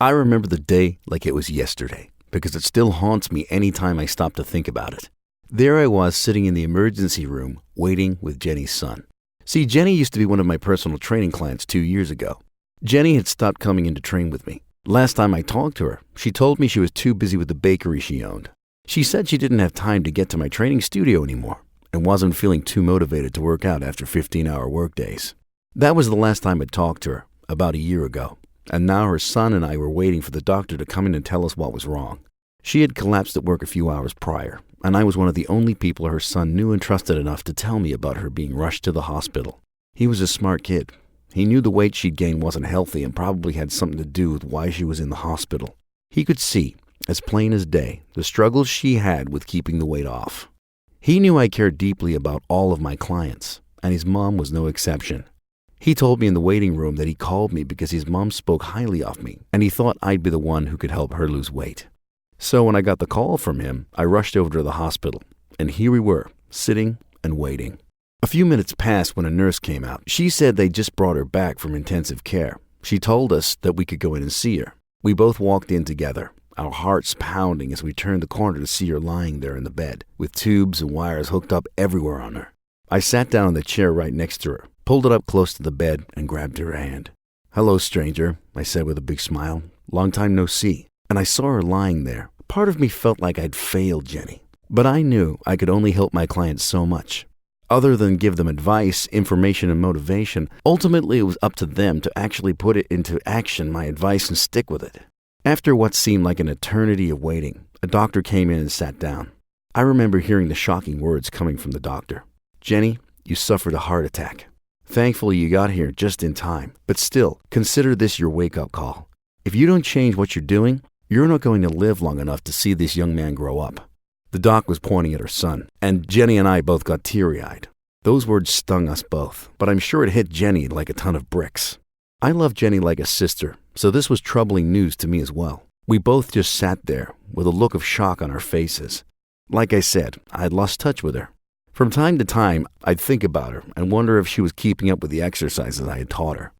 I remember the day like it was yesterday because it still haunts me anytime I stop to think about it. There I was sitting in the emergency room waiting with Jenny's son. See, Jenny used to be one of my personal training clients 2 years ago. Jenny had stopped coming in to train with me. Last time I talked to her, she told me she was too busy with the bakery she owned. She said she didn't have time to get to my training studio anymore and wasn't feeling too motivated to work out after 15-hour workdays. That was the last time I talked to her, about a year ago, and now her son and I were waiting for the doctor to come in and tell us what was wrong. She had collapsed at work a few hours prior, and I was one of the only people her son knew and trusted enough to tell me about her being rushed to the hospital. He was a smart kid. He knew the weight she'd gained wasn't healthy and probably had something to do with why she was in the hospital. He could see, as plain as day, the struggles she had with keeping the weight off. He knew I cared deeply about all of my clients, and his mom was no exception. He told me in the waiting room that he called me because his mom spoke highly of me, and he thought I'd be the one who could help her lose weight. So when I got the call from him, I rushed over to the hospital, and here we were, sitting and waiting. A few minutes passed when a nurse came out. She said they just brought her back from intensive care. She told us that we could go in and see her. We both walked in together, our hearts pounding as we turned the corner to see her lying there in the bed, with tubes and wires hooked up everywhere on her. I sat down in the chair right next to her, pulled it up close to the bed, and grabbed her hand. "Hello, stranger," I said with a big smile. "Long time no see." And I saw her lying there. Part of me felt like I'd failed Jenny, but I knew I could only help my clients so much. Other than give them advice, information, and motivation, ultimately it was up to them to actually put it into action, my advice, and stick with it. After what seemed like an eternity of waiting, a doctor came in and sat down. I remember hearing the shocking words coming from the doctor. "Jenny, you suffered a heart attack. Thankfully you got here just in time, but still, consider this your wake-up call. If you don't change what you're doing, you're not going to live long enough to see this young man grow up." The doc was pointing at her son, and Jenny and I both got teary-eyed. Those words stung us both, but I'm sure it hit Jenny like a ton of bricks. I love Jenny like a sister, so this was troubling news to me as well. We both just sat there with a look of shock on our faces. Like I said, I had lost touch with her. From time to time, I'd think about her and wonder if she was keeping up with the exercises I had taught her.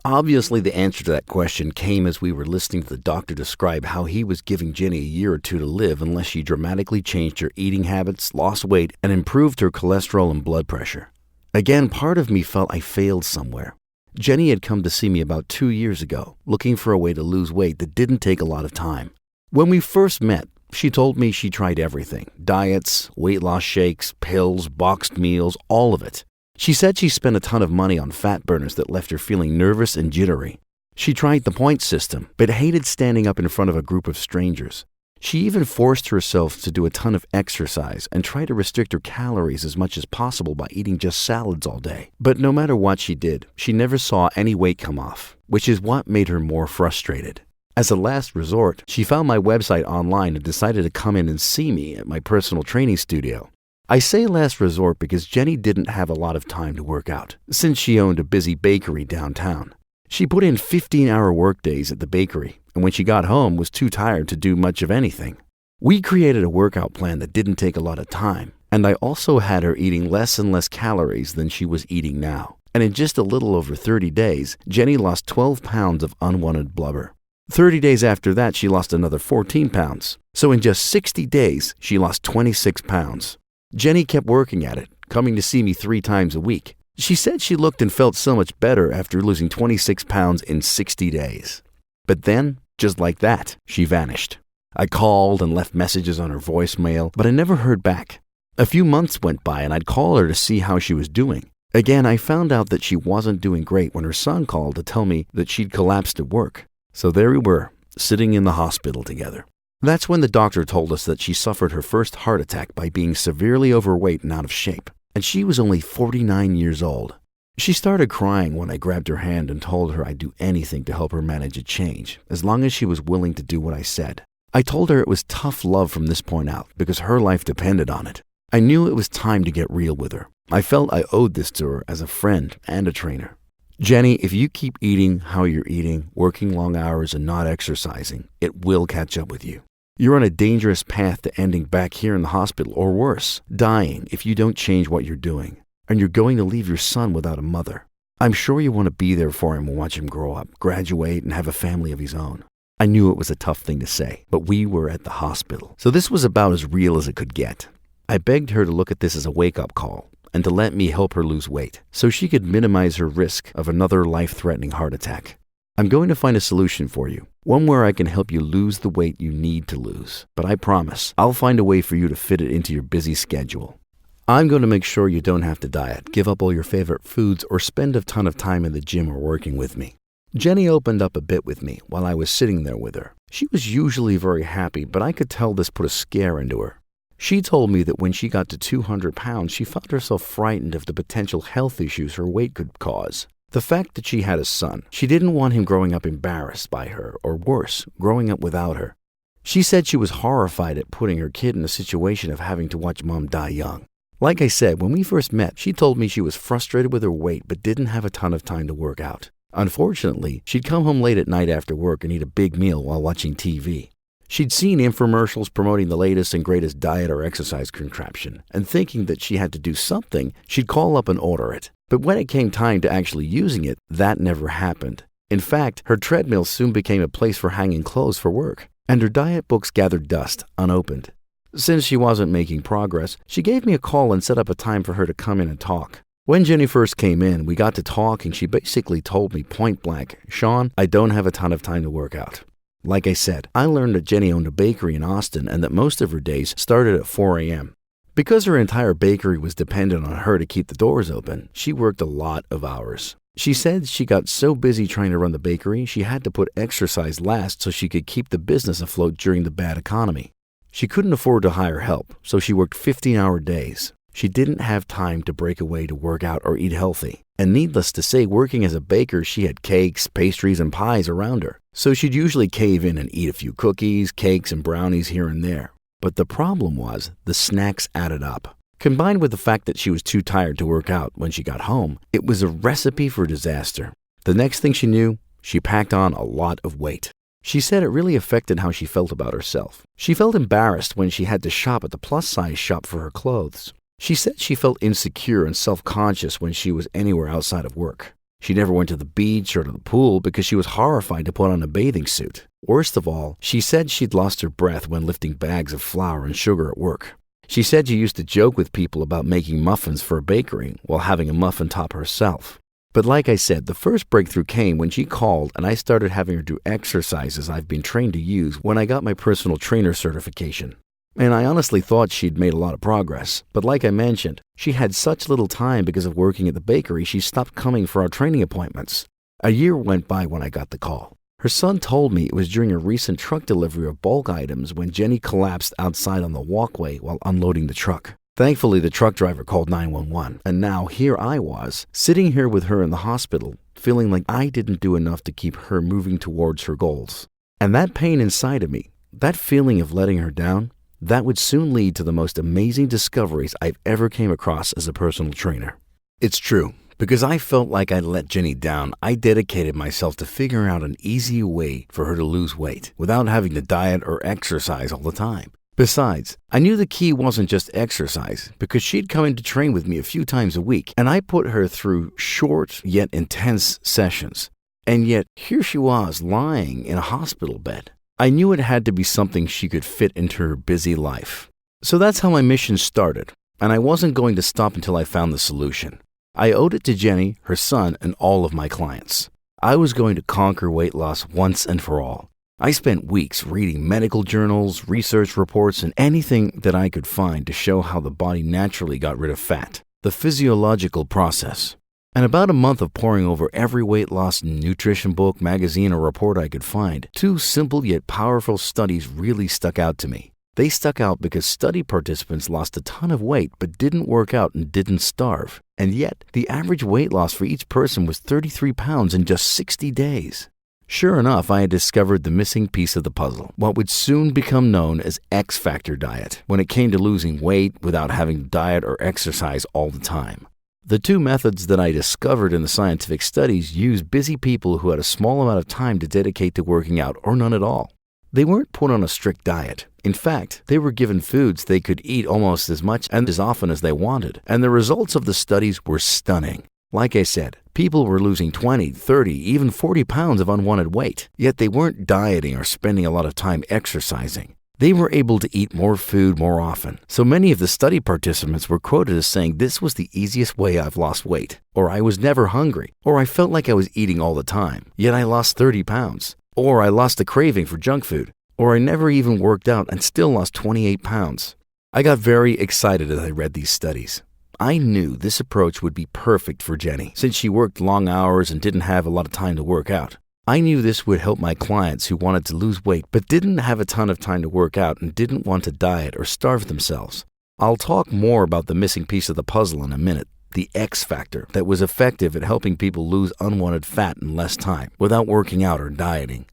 Obviously, the answer to that question came as we were listening to the doctor describe how he was giving Jenny a year or two to live unless she dramatically changed her eating habits, lost weight, and improved her cholesterol and blood pressure. Again, part of me felt I failed somewhere. Jenny had come to see me about 2 years ago, looking for a way to lose weight that didn't take a lot of time. When we first met, she told me she tried everything: diets, weight loss shakes, pills, boxed meals, all of it. She said she spent a ton of money on fat burners that left her feeling nervous and jittery. She tried the point system, but hated standing up in front of a group of strangers. She even forced herself to do a ton of exercise and tried to restrict her calories as much as possible by eating just salads all day. But no matter what she did, she never saw any weight come off, which is what made her more frustrated. As a last resort, she found my website online and decided to come in and see me at my personal training studio. I say last resort because Jenny didn't have a lot of time to work out, since she owned a busy bakery downtown. She put in 15-hour workdays at the bakery, and when she got home was too tired to do much of anything. We created a workout plan that didn't take a lot of time, and I also had her eating less and less calories than she was eating now. And in just a little over 30 days, Jenny lost 12 pounds of unwanted blubber. 30 days after that, she lost another 14 pounds. So in just 60 days, she lost 26 pounds. Jenny kept working at it, coming to see me 3 times a week. She said she looked and felt so much better after losing 26 pounds in 60 days. But then, just like that, she vanished. I called and left messages on her voicemail, but I never heard back. A few months went by and I'd call her to see how she was doing. Again, I found out that she wasn't doing great when her son called to tell me that she'd collapsed at work. So there we were, sitting in the hospital together. That's when the doctor told us that she suffered her first heart attack by being severely overweight and out of shape, and she was only 49 years old. She started crying when I grabbed her hand and told her I'd do anything to help her manage a change, as long as she was willing to do what I said. I told her it was tough love from this point out because her life depended on it. I knew it was time to get real with her. I felt I owed this to her as a friend and a trainer. "Jenny, if you keep eating how you're eating, working long hours and not exercising, it will catch up with you. You're on a dangerous path to ending back here in the hospital, or worse, dying if you don't change what you're doing. And you're going to leave your son without a mother. I'm sure you want to be there for him and watch him grow up, graduate, and have a family of his own. I knew it was a tough thing to say, but we were at the hospital, so this was about as real as it could get. I begged her to look at this as a wake-up call and to let me help her lose weight so she could minimize her risk of another life-threatening heart attack. I'm going to find a solution for you, one where I can help you lose the weight you need to lose, but I promise I'll find a way for you to fit it into your busy schedule. I'm going to make sure you don't have to diet, give up all your favorite foods, or spend a ton of time in the gym or working with me. Jenny opened up a bit with me while I was sitting there with her. She was usually very happy, but I could tell this put a scare into her. She told me that when she got to 200 pounds, she found herself frightened of the potential health issues her weight could cause. The fact that she had a son, she didn't want him growing up embarrassed by her, or worse, growing up without her. She said she was horrified at putting her kid in a situation of having to watch mom die young. Like I said, when we first met, she told me she was frustrated with her weight but didn't have a ton of time to work out. Unfortunately, she'd come home late at night after work and eat a big meal while watching TV. She'd seen infomercials promoting the latest and greatest diet or exercise contraption, and thinking that she had to do something, she'd call up and order it. But when it came time to actually using it, that never happened. In fact, her treadmill soon became a place for hanging clothes for work, and her diet books gathered dust, unopened. Since she wasn't making progress, she gave me a call and set up a time for her to come in and talk. When Jenny first came in, we got to talk and she basically told me point blank, "Sean, I don't have a ton of time to work out." Like I said, I learned that Jenny owned a bakery in Austin and that most of her days started at 4 a.m. Because her entire bakery was dependent on her to keep the doors open, she worked a lot of hours. She said she got so busy trying to run the bakery, she had to put exercise last so she could keep the business afloat during the bad economy. She couldn't afford to hire help, so she worked 15-hour days. She didn't have time to break away to work out or eat healthy. And needless to say, working as a baker, she had cakes, pastries, and pies around her. So she'd usually cave in and eat a few cookies, cakes, and brownies here and there. But the problem was the snacks added up. Combined with the fact that she was too tired to work out when she got home, it was a recipe for disaster. The next thing she knew, she packed on a lot of weight. She said it really affected how she felt about herself. She felt embarrassed when she had to shop at the plus-size shop for her clothes. She said she felt insecure and self-conscious when she was anywhere outside of work. She never went to the beach or to the pool because she was horrified to put on a bathing suit. Worst of all, she said she'd lost her breath when lifting bags of flour and sugar at work. She said she used to joke with people about making muffins for a bakery while having a muffin top herself. But like I said, the first breakthrough came when she called and I started having her do exercises I've been trained to use when I got my personal trainer certification. And I honestly thought she'd made a lot of progress. But like I mentioned, she had such little time because of working at the bakery, she stopped coming for our training appointments. A year went by when I got the call. Her son told me it was during a recent truck delivery of bulk items when Jenny collapsed outside on the walkway while unloading the truck. Thankfully, the truck driver called 911, and now here I was, sitting here with her in the hospital, feeling like I didn't do enough to keep her moving towards her goals. And that pain inside of me, that feeling of letting her down, that would soon lead to the most amazing discoveries I've ever came across as a personal trainer. It's true. Because I felt like I'd let Jenny down, I dedicated myself to figuring out an easy way for her to lose weight without having to diet or exercise all the time. Besides, I knew the key wasn't just exercise because she'd come in to train with me a few times a week and I put her through short yet intense sessions. And yet here she was lying in a hospital bed. I knew it had to be something she could fit into her busy life. So that's how my mission started, and I wasn't going to stop until I found the solution. I owed it to Jenny, her son, and all of my clients. I was going to conquer weight loss once and for all. I spent weeks reading medical journals, research reports, and anything that I could find to show how the body naturally got rid of fat, the physiological process. And about a month of poring over every weight loss nutrition book, magazine, or report I could find, two simple yet powerful studies really stuck out to me. They stuck out because study participants lost a ton of weight but didn't work out and didn't starve. And yet, the average weight loss for each person was 33 pounds in just 60 days. Sure enough, I had discovered the missing piece of the puzzle, what would soon become known as X-Factor diet, when it came to losing weight without having to diet or exercise all the time. The two methods that I discovered in the scientific studies used busy people who had a small amount of time to dedicate to working out or none at all. They weren't put on a strict diet. In fact, they were given foods they could eat almost as much and as often as they wanted, and the results of the studies were stunning. Like I said, people were losing 20, 30, even 40 pounds of unwanted weight, yet they weren't dieting or spending a lot of time exercising. They were able to eat more food more often, so many of the study participants were quoted as saying this was the easiest way I've lost weight, or I was never hungry, or I felt like I was eating all the time, yet I lost 30 pounds, or I lost the craving for junk food, or I never even worked out and still lost 28 pounds. I got very excited as I read these studies. I knew this approach would be perfect for Jenny, since she worked long hours and didn't have a lot of time to work out. I knew this would help my clients who wanted to lose weight but didn't have a ton of time to work out and didn't want to diet or starve themselves. I'll talk more about the missing piece of the puzzle in a minute, the X factor that was effective at helping people lose unwanted fat in less time without working out or dieting.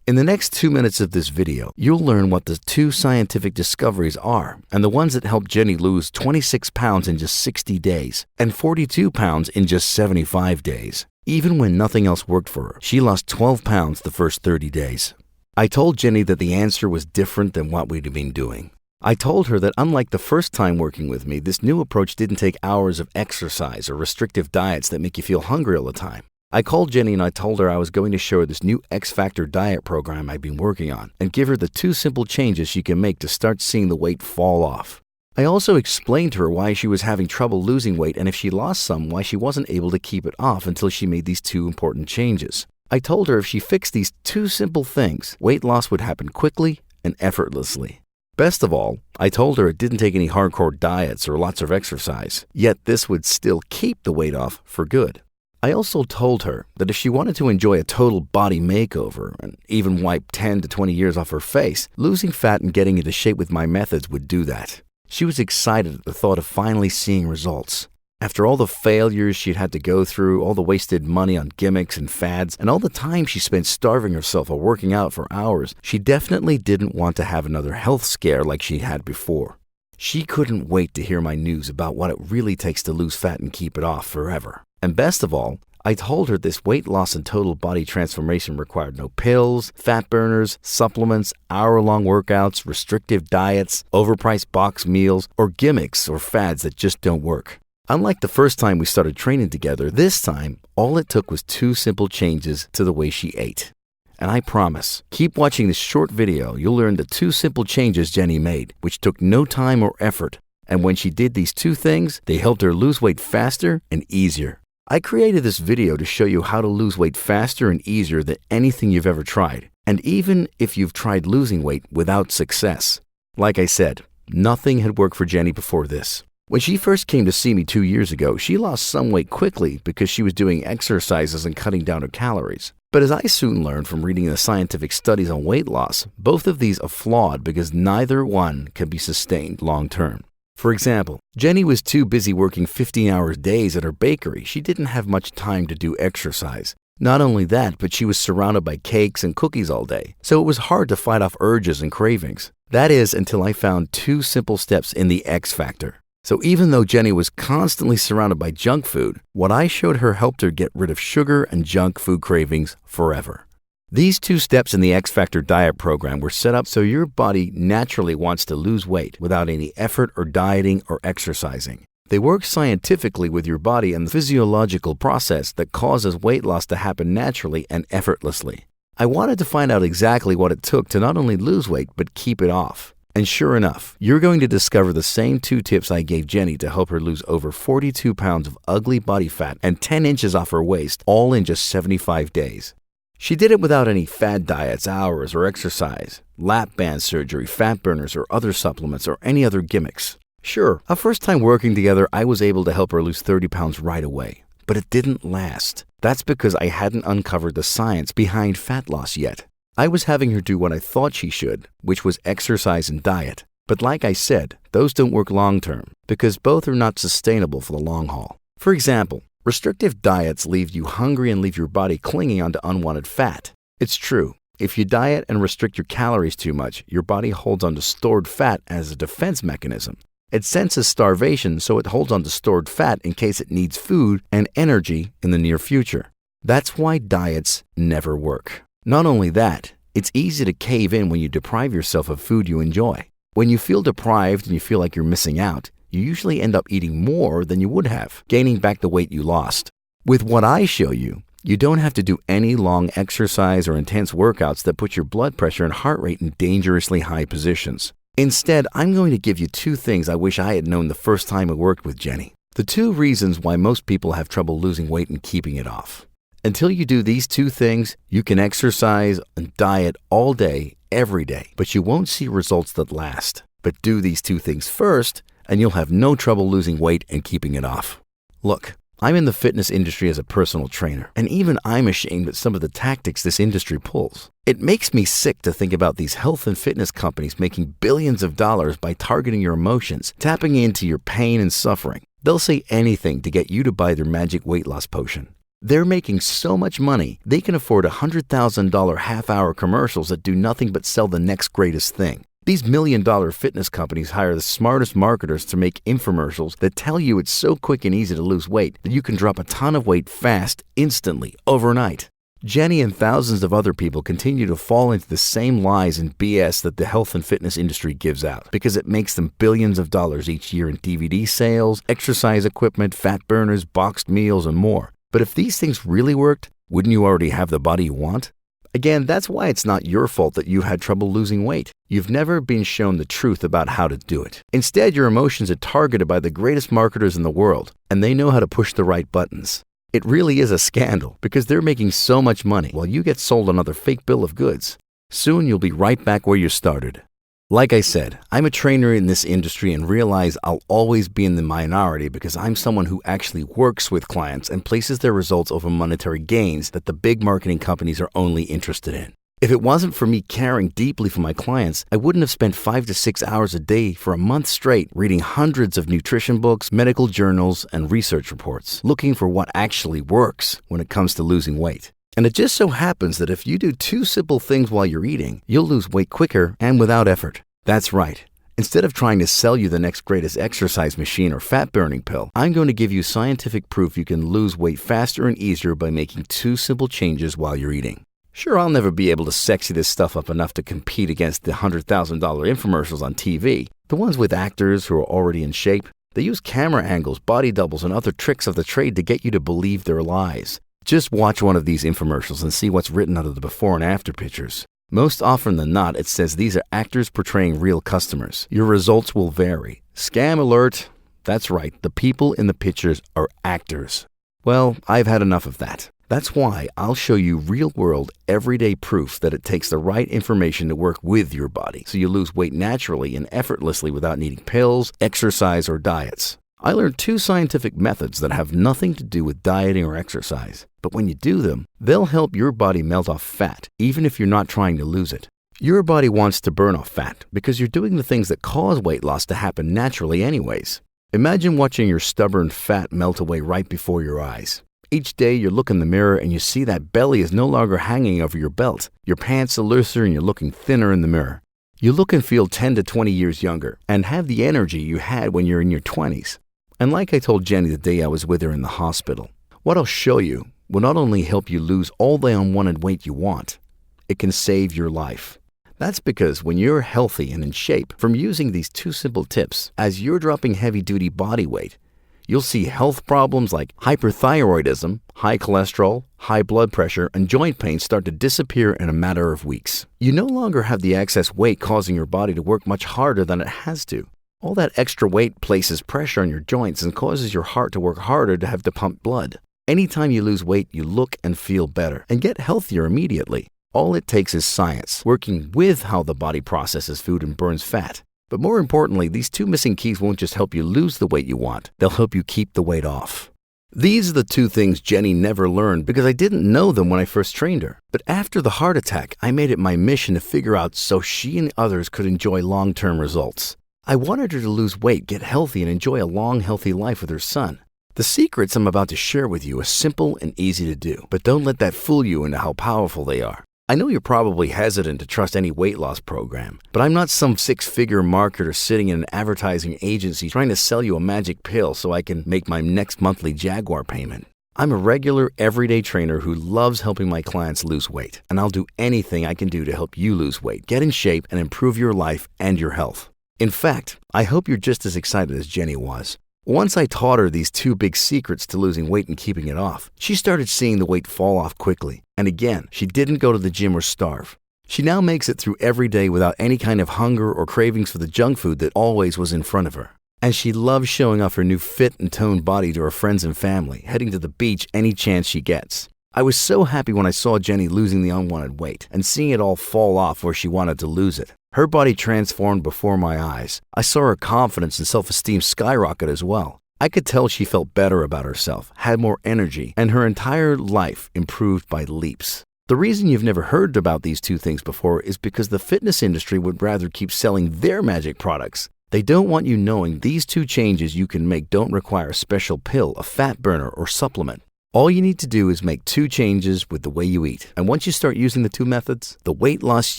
In the next 2 minutes of this video, you'll learn what the 2 scientific discoveries are and the ones that helped Jenny lose 26 pounds in just 60 days and 42 pounds in just 75 days. Even when nothing else worked for her, she lost 12 pounds the first 30 days. I told Jenny that the answer was different than what we'd been doing. I told her that unlike the first time working with me, this new approach didn't take hours of exercise or restrictive diets that make you feel hungry all the time. I called Jenny and I told her I was going to show her this new X Factor diet program I've been working on and give her the 2 simple changes she can make to start seeing the weight fall off. I also explained to her why she was having trouble losing weight and if she lost some, why she wasn't able to keep it off until she made these 2 important changes. I told her if she fixed these 2 simple things, weight loss would happen quickly and effortlessly. Best of all, I told her it didn't take any hardcore diets or lots of exercise, yet this would still keep the weight off for good. I also told her that if she wanted to enjoy a total body makeover and even wipe 10 to 20 years off her face, losing fat and getting into shape with my methods would do that. She was excited at the thought of finally seeing results. After all the failures she'd had to go through, all the wasted money on gimmicks and fads, and all the time she spent starving herself or working out for hours, she definitely didn't want to have another health scare like she had before. She couldn't wait to hear my news about what it really takes to lose fat and keep it off forever. And best of all, I told her this weight loss and total body transformation required no pills, fat burners, supplements, hour-long workouts, restrictive diets, overpriced box meals, or gimmicks or fads that just don't work. Unlike the first time we started training together, this time, all it took was 2 simple changes to the way she ate. And I promise, keep watching this short video, you'll learn the 2 simple changes Jenny made, which took no time or effort. And when she did these 2 things, they helped her lose weight faster and easier. I created this video to show you how to lose weight faster and easier than anything you've ever tried, and even if you've tried losing weight without success. Like I said, nothing had worked for Jenny before this. When she first came to see me 2 years ago, she lost some weight quickly because she was doing exercises and cutting down her calories. But as I soon learned from reading the scientific studies on weight loss, both of these are flawed because neither one can be sustained long term. For example, Jenny was too busy working 15-hour days at her bakery. She didn't have much time to do exercise. Not only that, but she was surrounded by cakes and cookies all day, so it was hard to fight off urges and cravings. That is, until I found 2 simple steps in the X Factor. So even though Jenny was constantly surrounded by junk food, what I showed her helped her get rid of sugar and junk food cravings forever. These 2 steps in the X Factor diet program were set up so your body naturally wants to lose weight without any effort or dieting or exercising. They work scientifically with your body and the physiological process that causes weight loss to happen naturally and effortlessly. I wanted to find out exactly what it took to not only lose weight but keep it off. And sure enough, you're going to discover the same 2 tips I gave Jenny to help her lose over 42 pounds of ugly body fat and 10 inches off her waist, all in just 75 days. She did it without any fad diets, hours, or exercise, lap band surgery, fat burners, or other supplements, or any other gimmicks. Sure, our first time working together, I was able to help her lose 30 pounds right away. But it didn't last. That's because I hadn't uncovered the science behind fat loss yet. I was having her do what I thought she should, which was exercise and diet. But like I said, those don't work long term, because both are not sustainable for the long haul. For example, restrictive diets leave you hungry and leave your body clinging onto unwanted fat. It's true. If you diet and restrict your calories too much, your body holds onto stored fat as a defense mechanism. It senses starvation, so it holds onto stored fat in case it needs food and energy in the near future. That's why diets never work. Not only that, it's easy to cave in when you deprive yourself of food you enjoy. When you feel deprived and you feel like you're missing out, you usually end up eating more than you would have, gaining back the weight you lost. With what I show you, you don't have to do any long exercise or intense workouts that put your blood pressure and heart rate in dangerously high positions. Instead, I'm going to give you 2 things I wish I had known the first time I worked with Jenny. The 2 reasons why most people have trouble losing weight and keeping it off. Until you do these 2 things, you can exercise and diet all day, every day, but you won't see results that last. But do these 2 things first, and you'll have no trouble losing weight and keeping it off. Look, I'm in the fitness industry as a personal trainer, and even I'm ashamed at some of the tactics this industry pulls. It makes me sick to think about these health and fitness companies making billions of dollars by targeting your emotions, tapping into your pain and suffering. They'll say anything to get you to buy their magic weight loss potion. They're making so much money, they can afford $100,000 half-hour commercials that do nothing but sell the next greatest thing. These million-dollar fitness companies hire the smartest marketers to make infomercials that tell you it's so quick and easy to lose weight that you can drop a ton of weight fast, instantly, overnight. Jenny and thousands of other people continue to fall into the same lies and BS that the health and fitness industry gives out because it makes them billions of dollars each year in DVD sales, exercise equipment, fat burners, boxed meals, and more. But if these things really worked, wouldn't you already have the body you want? Again, that's why it's not your fault that you had trouble losing weight. You've never been shown the truth about how to do it. Instead, your emotions are targeted by the greatest marketers in the world, and they know how to push the right buttons. It really is a scandal because they're making so much money while you get sold another fake bill of goods. Soon you'll be right back where you started. Like I said, I'm a trainer in this industry and realize I'll always be in the minority because I'm someone who actually works with clients and places their results over monetary gains that the big marketing companies are only interested in. If it wasn't for me caring deeply for my clients, I wouldn't have spent 5 to 6 hours a day for a month straight reading hundreds of nutrition books, medical journals, and research reports, looking for what actually works when it comes to losing weight. And it just so happens that if you do 2 simple things while you're eating, you'll lose weight quicker and without effort. That's right. Instead of trying to sell you the next greatest exercise machine or fat-burning pill, I'm going to give you scientific proof you can lose weight faster and easier by making 2 simple changes while you're eating. Sure, I'll never be able to sexy this stuff up enough to compete against the $100,000 infomercials on TV, the ones with actors who are already in shape. They use camera angles, body doubles, and other tricks of the trade to get you to believe their lies. Just watch one of these infomercials and see what's written under the before and after pictures. Most often than not, it says these are actors portraying real customers. Your results will vary. Scam alert. That's right, the people in the pictures are actors. Well, I've had enough of that. That's why I'll show you real-world, everyday proof that it takes the right information to work with your body so you lose weight naturally and effortlessly without needing pills, exercise, or diets. I learned 2 scientific methods that have nothing to do with dieting or exercise. But when you do them, they'll help your body melt off fat, even if you're not trying to lose it. Your body wants to burn off fat because you're doing the things that cause weight loss to happen naturally anyways. Imagine watching your stubborn fat melt away right before your eyes. Each day you look in the mirror and you see that belly is no longer hanging over your belt. Your pants are looser and you're looking thinner in the mirror. You look and feel 10 to 20 years younger and have the energy you had when you're in your 20s. And like I told Jenny the day I was with her in the hospital, what I'll show you will not only help you lose all the unwanted weight you want, it can save your life. That's because when you're healthy and in shape from using these 2 simple tips, as you're dropping heavy-duty body weight, you'll see health problems like hyperthyroidism, high cholesterol, high blood pressure, and joint pain start to disappear in a matter of weeks. You no longer have the excess weight causing your body to work much harder than it has to. All that extra weight places pressure on your joints and causes your heart to work harder to have to pump blood. Anytime you lose weight, you look and feel better and get healthier immediately. All it takes is science, working with how the body processes food and burns fat. But more importantly, these 2 missing keys won't just help you lose the weight you want, they'll help you keep the weight off. These are the 2 things Jenny never learned because I didn't know them when I first trained her. But after the heart attack, I made it my mission to figure out so she and others could enjoy long-term results. I wanted her to lose weight, get healthy, and enjoy a long, healthy life with her son. The secrets I'm about to share with you are simple and easy to do, but don't let that fool you into how powerful they are. I know you're probably hesitant to trust any weight loss program, but I'm not some 6-figure marketer sitting in an advertising agency trying to sell you a magic pill so I can make my next monthly Jaguar payment. I'm a regular, everyday trainer who loves helping my clients lose weight, and I'll do anything I can do to help you lose weight, get in shape, and improve your life and your health. In fact, I hope you're just as excited as Jenny was. Once I taught her these two big secrets to losing weight and keeping it off, she started seeing the weight fall off quickly. And again, she didn't go to the gym or starve. She now makes it through every day without any kind of hunger or cravings for the junk food that always was in front of her. And she loves showing off her new fit and toned body to her friends and family, heading to the beach any chance she gets. I was so happy when I saw Jenny losing the unwanted weight and seeing it all fall off where she wanted to lose it. Her body transformed before my eyes. I saw her confidence and self-esteem skyrocket as well. I could tell she felt better about herself, had more energy, and her entire life improved by leaps. The reason you've never heard about these two things before is because the fitness industry would rather keep selling their magic products. They don't want you knowing these two changes you can make don't require a special pill, a fat burner, or supplement. All you need to do is make two changes with the way you eat. And once you start using the two methods, the weight loss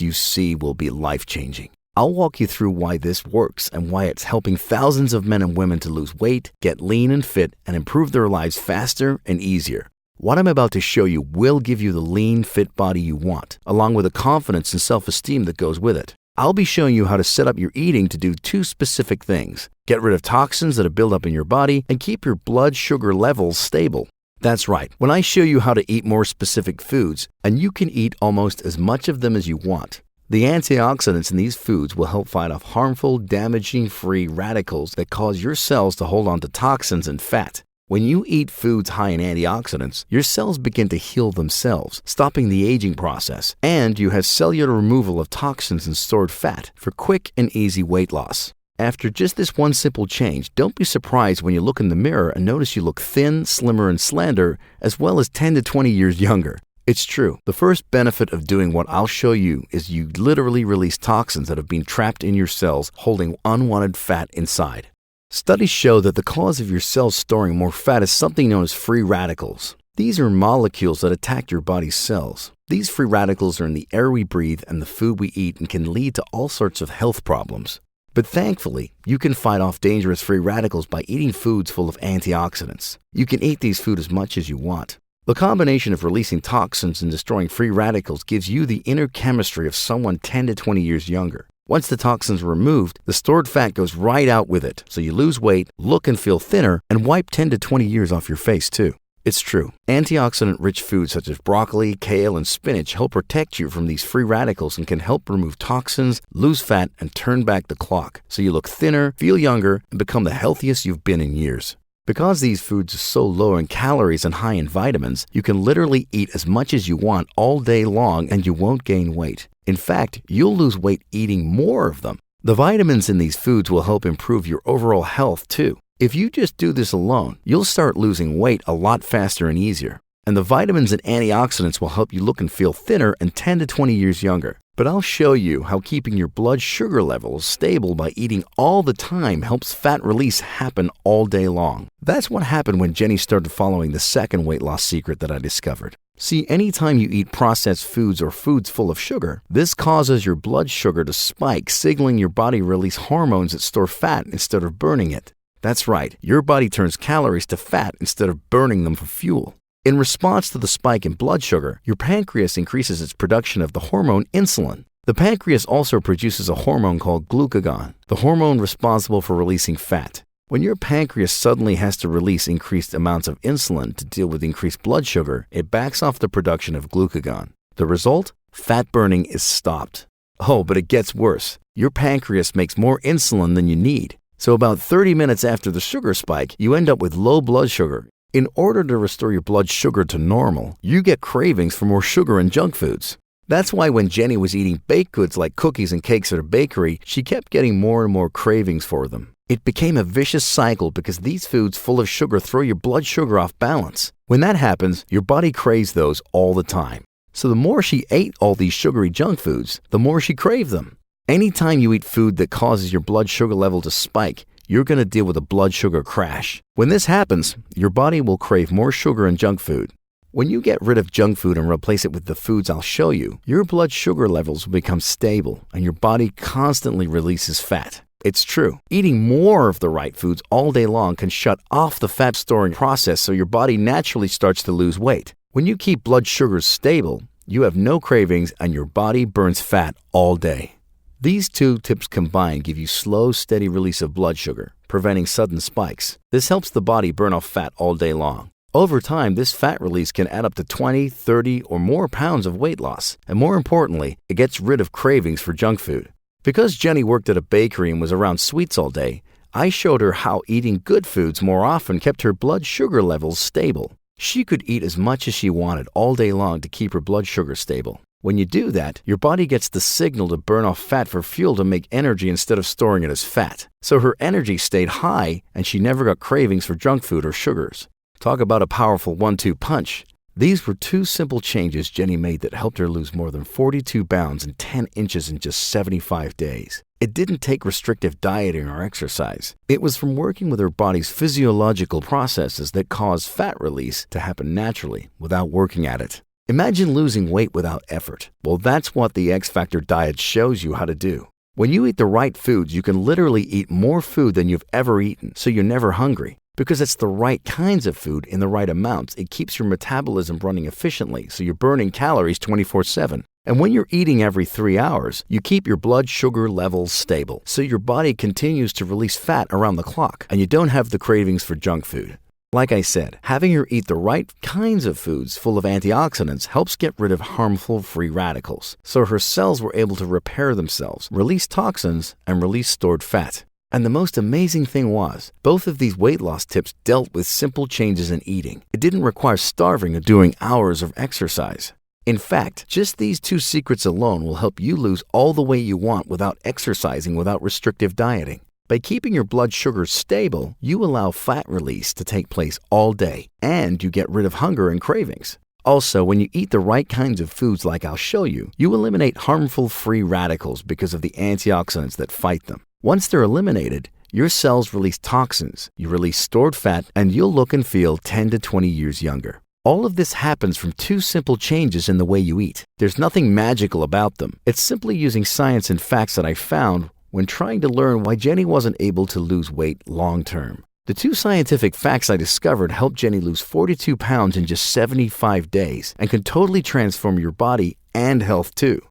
you see will be life-changing. I'll walk you through why this works and why it's helping thousands of men and women to lose weight, get lean and fit, and improve their lives faster and easier. What I'm about to show you will give you the lean, fit body you want, along with the confidence and self-esteem that goes with it. I'll be showing you how to set up your eating to do two specific things: get rid of toxins that have built up in your body and keep your blood sugar levels stable. That's right, when I show you how to eat more specific foods, and you can eat almost as much of them as you want, the antioxidants in these foods will help fight off harmful, damaging free radicals that cause your cells to hold on to toxins and fat. When you eat foods high in antioxidants, your cells begin to heal themselves, stopping the aging process, and you have cellular removal of toxins and stored fat for quick and easy weight loss. After just this one simple change, don't be surprised when you look in the mirror and notice you look thin, slimmer, and slender, as well as 10 to 20 years younger. It's true. The first benefit of doing what I'll show you is you literally release toxins that have been trapped in your cells, holding unwanted fat inside. Studies show that the cause of your cells storing more fat is something known as free radicals. These are molecules that attack your body's cells. These free radicals are in the air we breathe and the food we eat and can lead to all sorts of health problems. But thankfully, you can fight off dangerous free radicals by eating foods full of antioxidants. You can eat these foods as much as you want. The combination of releasing toxins and destroying free radicals gives you the inner chemistry of someone 10 to 20 years younger. Once the toxins are removed, the stored fat goes right out with it, so you lose weight, look and feel thinner, and wipe 10 to 20 years off your face too. It's true. Antioxidant-rich foods such as broccoli, kale, and spinach help protect you from these free radicals and can help remove toxins, lose fat, and turn back the clock, so you look thinner, feel younger, and become the healthiest you've been in years. Because these foods are so low in calories and high in vitamins, you can literally eat as much as you want all day long and you won't gain weight. In fact, you'll lose weight eating more of them. The vitamins in these foods will help improve your overall health too. If you just do this alone, you'll start losing weight a lot faster and easier. And the vitamins and antioxidants will help you look and feel thinner and 10 to 20 years younger. But I'll show you how keeping your blood sugar levels stable by eating all the time helps fat release happen all day long. That's what happened when Jenny started following the second weight loss secret that I discovered. See, anytime you eat processed foods or foods full of sugar, this causes your blood sugar to spike, signaling your body release hormones that store fat instead of burning it. That's right, your body turns calories to fat instead of burning them for fuel. In response to the spike in blood sugar, your pancreas increases its production of the hormone insulin. The pancreas also produces a hormone called glucagon, the hormone responsible for releasing fat. When your pancreas suddenly has to release increased amounts of insulin to deal with increased blood sugar, it backs off the production of glucagon. The result? Fat burning is stopped. Oh, but it gets worse. Your pancreas makes more insulin than you need. So about 30 minutes after the sugar spike, you end up with low blood sugar. In order to restore your blood sugar to normal, you get cravings for more sugar and junk foods. That's why when Jenny was eating baked goods like cookies and cakes at a bakery, she kept getting more and more cravings for them. It became a vicious cycle because these foods full of sugar throw your blood sugar off balance. When that happens, your body craves those all the time. So the more she ate all these sugary junk foods, the more she craved them. Anytime you eat food that causes your blood sugar level to spike, you're going to deal with a blood sugar crash. When this happens, your body will crave more sugar and junk food. When you get rid of junk food and replace it with the foods I'll show you, your blood sugar levels will become stable and your body constantly releases fat. It's true. Eating more of the right foods all day long can shut off the fat storing process so your body naturally starts to lose weight. When you keep blood sugars stable, you have no cravings and your body burns fat all day. These two tips combined give you slow, steady release of blood sugar. preventing sudden spikes. This helps the body burn off fat all day long. Over time, this fat release can add up to 20, 30, or more pounds of weight loss. And more importantly, it gets rid of cravings for junk food. Because Jenny worked at a bakery and was around sweets all day, I showed her how eating good foods more often kept her blood sugar levels stable. She could eat as much as she wanted all day long to keep her blood sugar stable. When you do that, your body gets the signal to burn off fat for fuel to make energy instead of storing it as fat. So her energy stayed high and she never got cravings for junk food or sugars. Talk about a powerful 1-2 punch. These were 2 simple changes Jenny made that helped her lose more than 42 pounds and 10 inches in just 75 days. It didn't take restrictive dieting or exercise. It was from working with her body's physiological processes that cause fat release to happen naturally without working at it. Imagine losing weight without effort. Well, that's what the X Factor diet shows you how to do. When you eat the right foods, you can literally eat more food than you've ever eaten, so you're never hungry. Because it's the right kinds of food in the right amounts, it keeps your metabolism running efficiently, so you're burning calories 24/7. And when you're eating every 3 hours, you keep your blood sugar levels stable, so your body continues to release fat around the clock, and you don't have the cravings for junk food. Like I said, having her eat the right kinds of foods full of antioxidants helps get rid of harmful free radicals, so her cells were able to repair themselves, release toxins, and release stored fat. And the most amazing thing was, both of these weight loss tips dealt with simple changes in eating. It didn't require starving or doing hours of exercise. In fact, just these 2 secrets alone will help you lose all the weight you want without exercising, without restrictive dieting. By keeping your blood sugar stable, you allow fat release to take place all day, and you get rid of hunger and cravings. Also, when you eat the right kinds of foods like I'll show you, you eliminate harmful free radicals because of the antioxidants that fight them. Once they're eliminated, your cells release toxins, you release stored fat, and you'll look and feel 10 to 20 years younger. All of this happens from 2 simple changes in the way you eat. There's nothing magical about them. It's simply using science and facts that I found when trying to learn why Jenny wasn't able to lose weight long term. The 2 scientific facts I discovered helped Jenny lose 42 pounds in just 75 days and can totally transform your body and health too.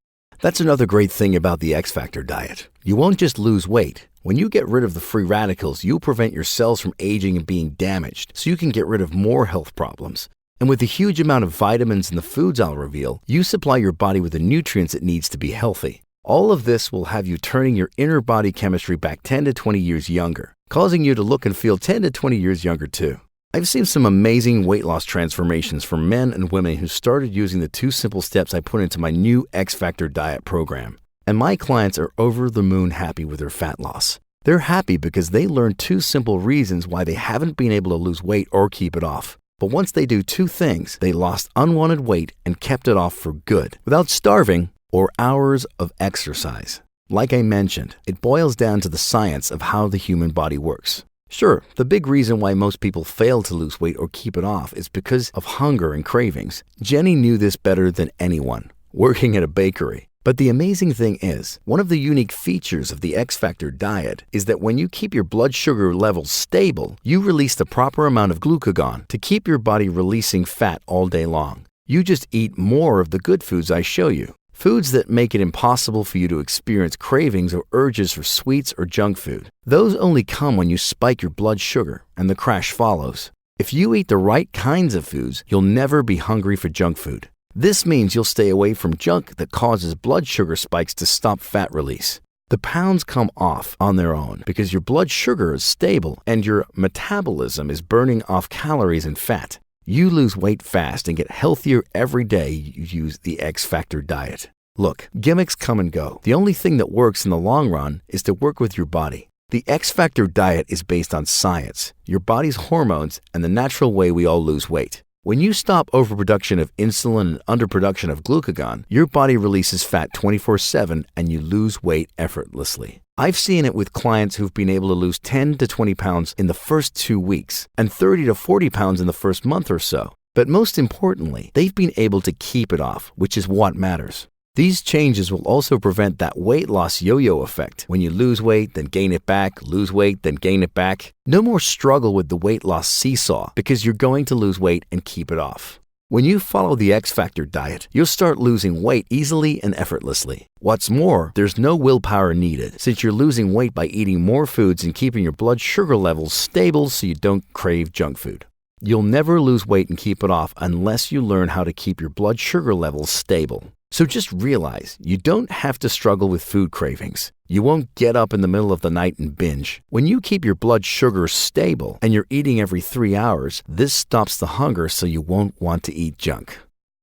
That's another great thing about the X Factor diet. You won't just lose weight. When you get rid of the free radicals, you'll prevent your cells from aging and being damaged, so you can get rid of more health problems. And with the huge amount of vitamins in the foods I'll reveal, you supply your body with the nutrients it needs to be healthy. All of this will have you turning your inner body chemistry back 10 to 20 years younger, causing you to look and feel 10 to 20 years younger too. I've seen some amazing weight loss transformations for men and women who started using the 2 simple steps I put into my new X Factor diet program. And my clients are over the moon happy with their fat loss. They're happy because they learned 2 simple reasons why they haven't been able to lose weight or keep it off. But once they do 2 things, they lost unwanted weight and kept it off for good, without starving or hours of exercise. Like I mentioned, it boils down to the science of how the human body works. Sure, the big reason why most people fail to lose weight or keep it off is because of hunger and cravings. Jenny knew this better than anyone, working at a bakery. But the amazing thing is, one of the unique features of the X Factor diet is that when you keep your blood sugar levels stable, you release the proper amount of glucagon to keep your body releasing fat all day long. You just eat more of the good foods I show you. Foods that make it impossible for you to experience cravings or urges for sweets or junk food. Those only come when you spike your blood sugar, and the crash follows. If you eat the right kinds of foods, you'll never be hungry for junk food. This means you'll stay away from junk that causes blood sugar spikes to stop fat release. The pounds come off on their own because your blood sugar is stable and your metabolism is burning off calories and fat. You lose weight fast and get healthier every day you use the X Factor diet. Look, gimmicks come and go. The only thing that works in the long run is to work with your body. The X Factor diet is based on science, your body's hormones, and the natural way we all lose weight. When you stop overproduction of insulin and underproduction of glucagon, your body releases fat 24/7 and you lose weight effortlessly. I've seen it with clients who've been able to lose 10 to 20 pounds in the first 2 weeks and 30 to 40 pounds in the first month or so. But most importantly, they've been able to keep it off, which is what matters. These changes will also prevent that weight loss yo-yo effect. When you lose weight, then gain it back, lose weight, then gain it back. No more struggle with the weight loss seesaw because you're going to lose weight and keep it off. When you follow the X Factor diet, you'll start losing weight easily and effortlessly. What's more, there's no willpower needed, since you're losing weight by eating more foods and keeping your blood sugar levels stable so you don't crave junk food. You'll never lose weight and keep it off unless you learn how to keep your blood sugar levels stable. So just realize you don't have to struggle with food cravings. You won't get up in the middle of the night and binge. When you keep your blood sugar stable and you're eating every 3 hours, this stops the hunger so you won't want to eat junk.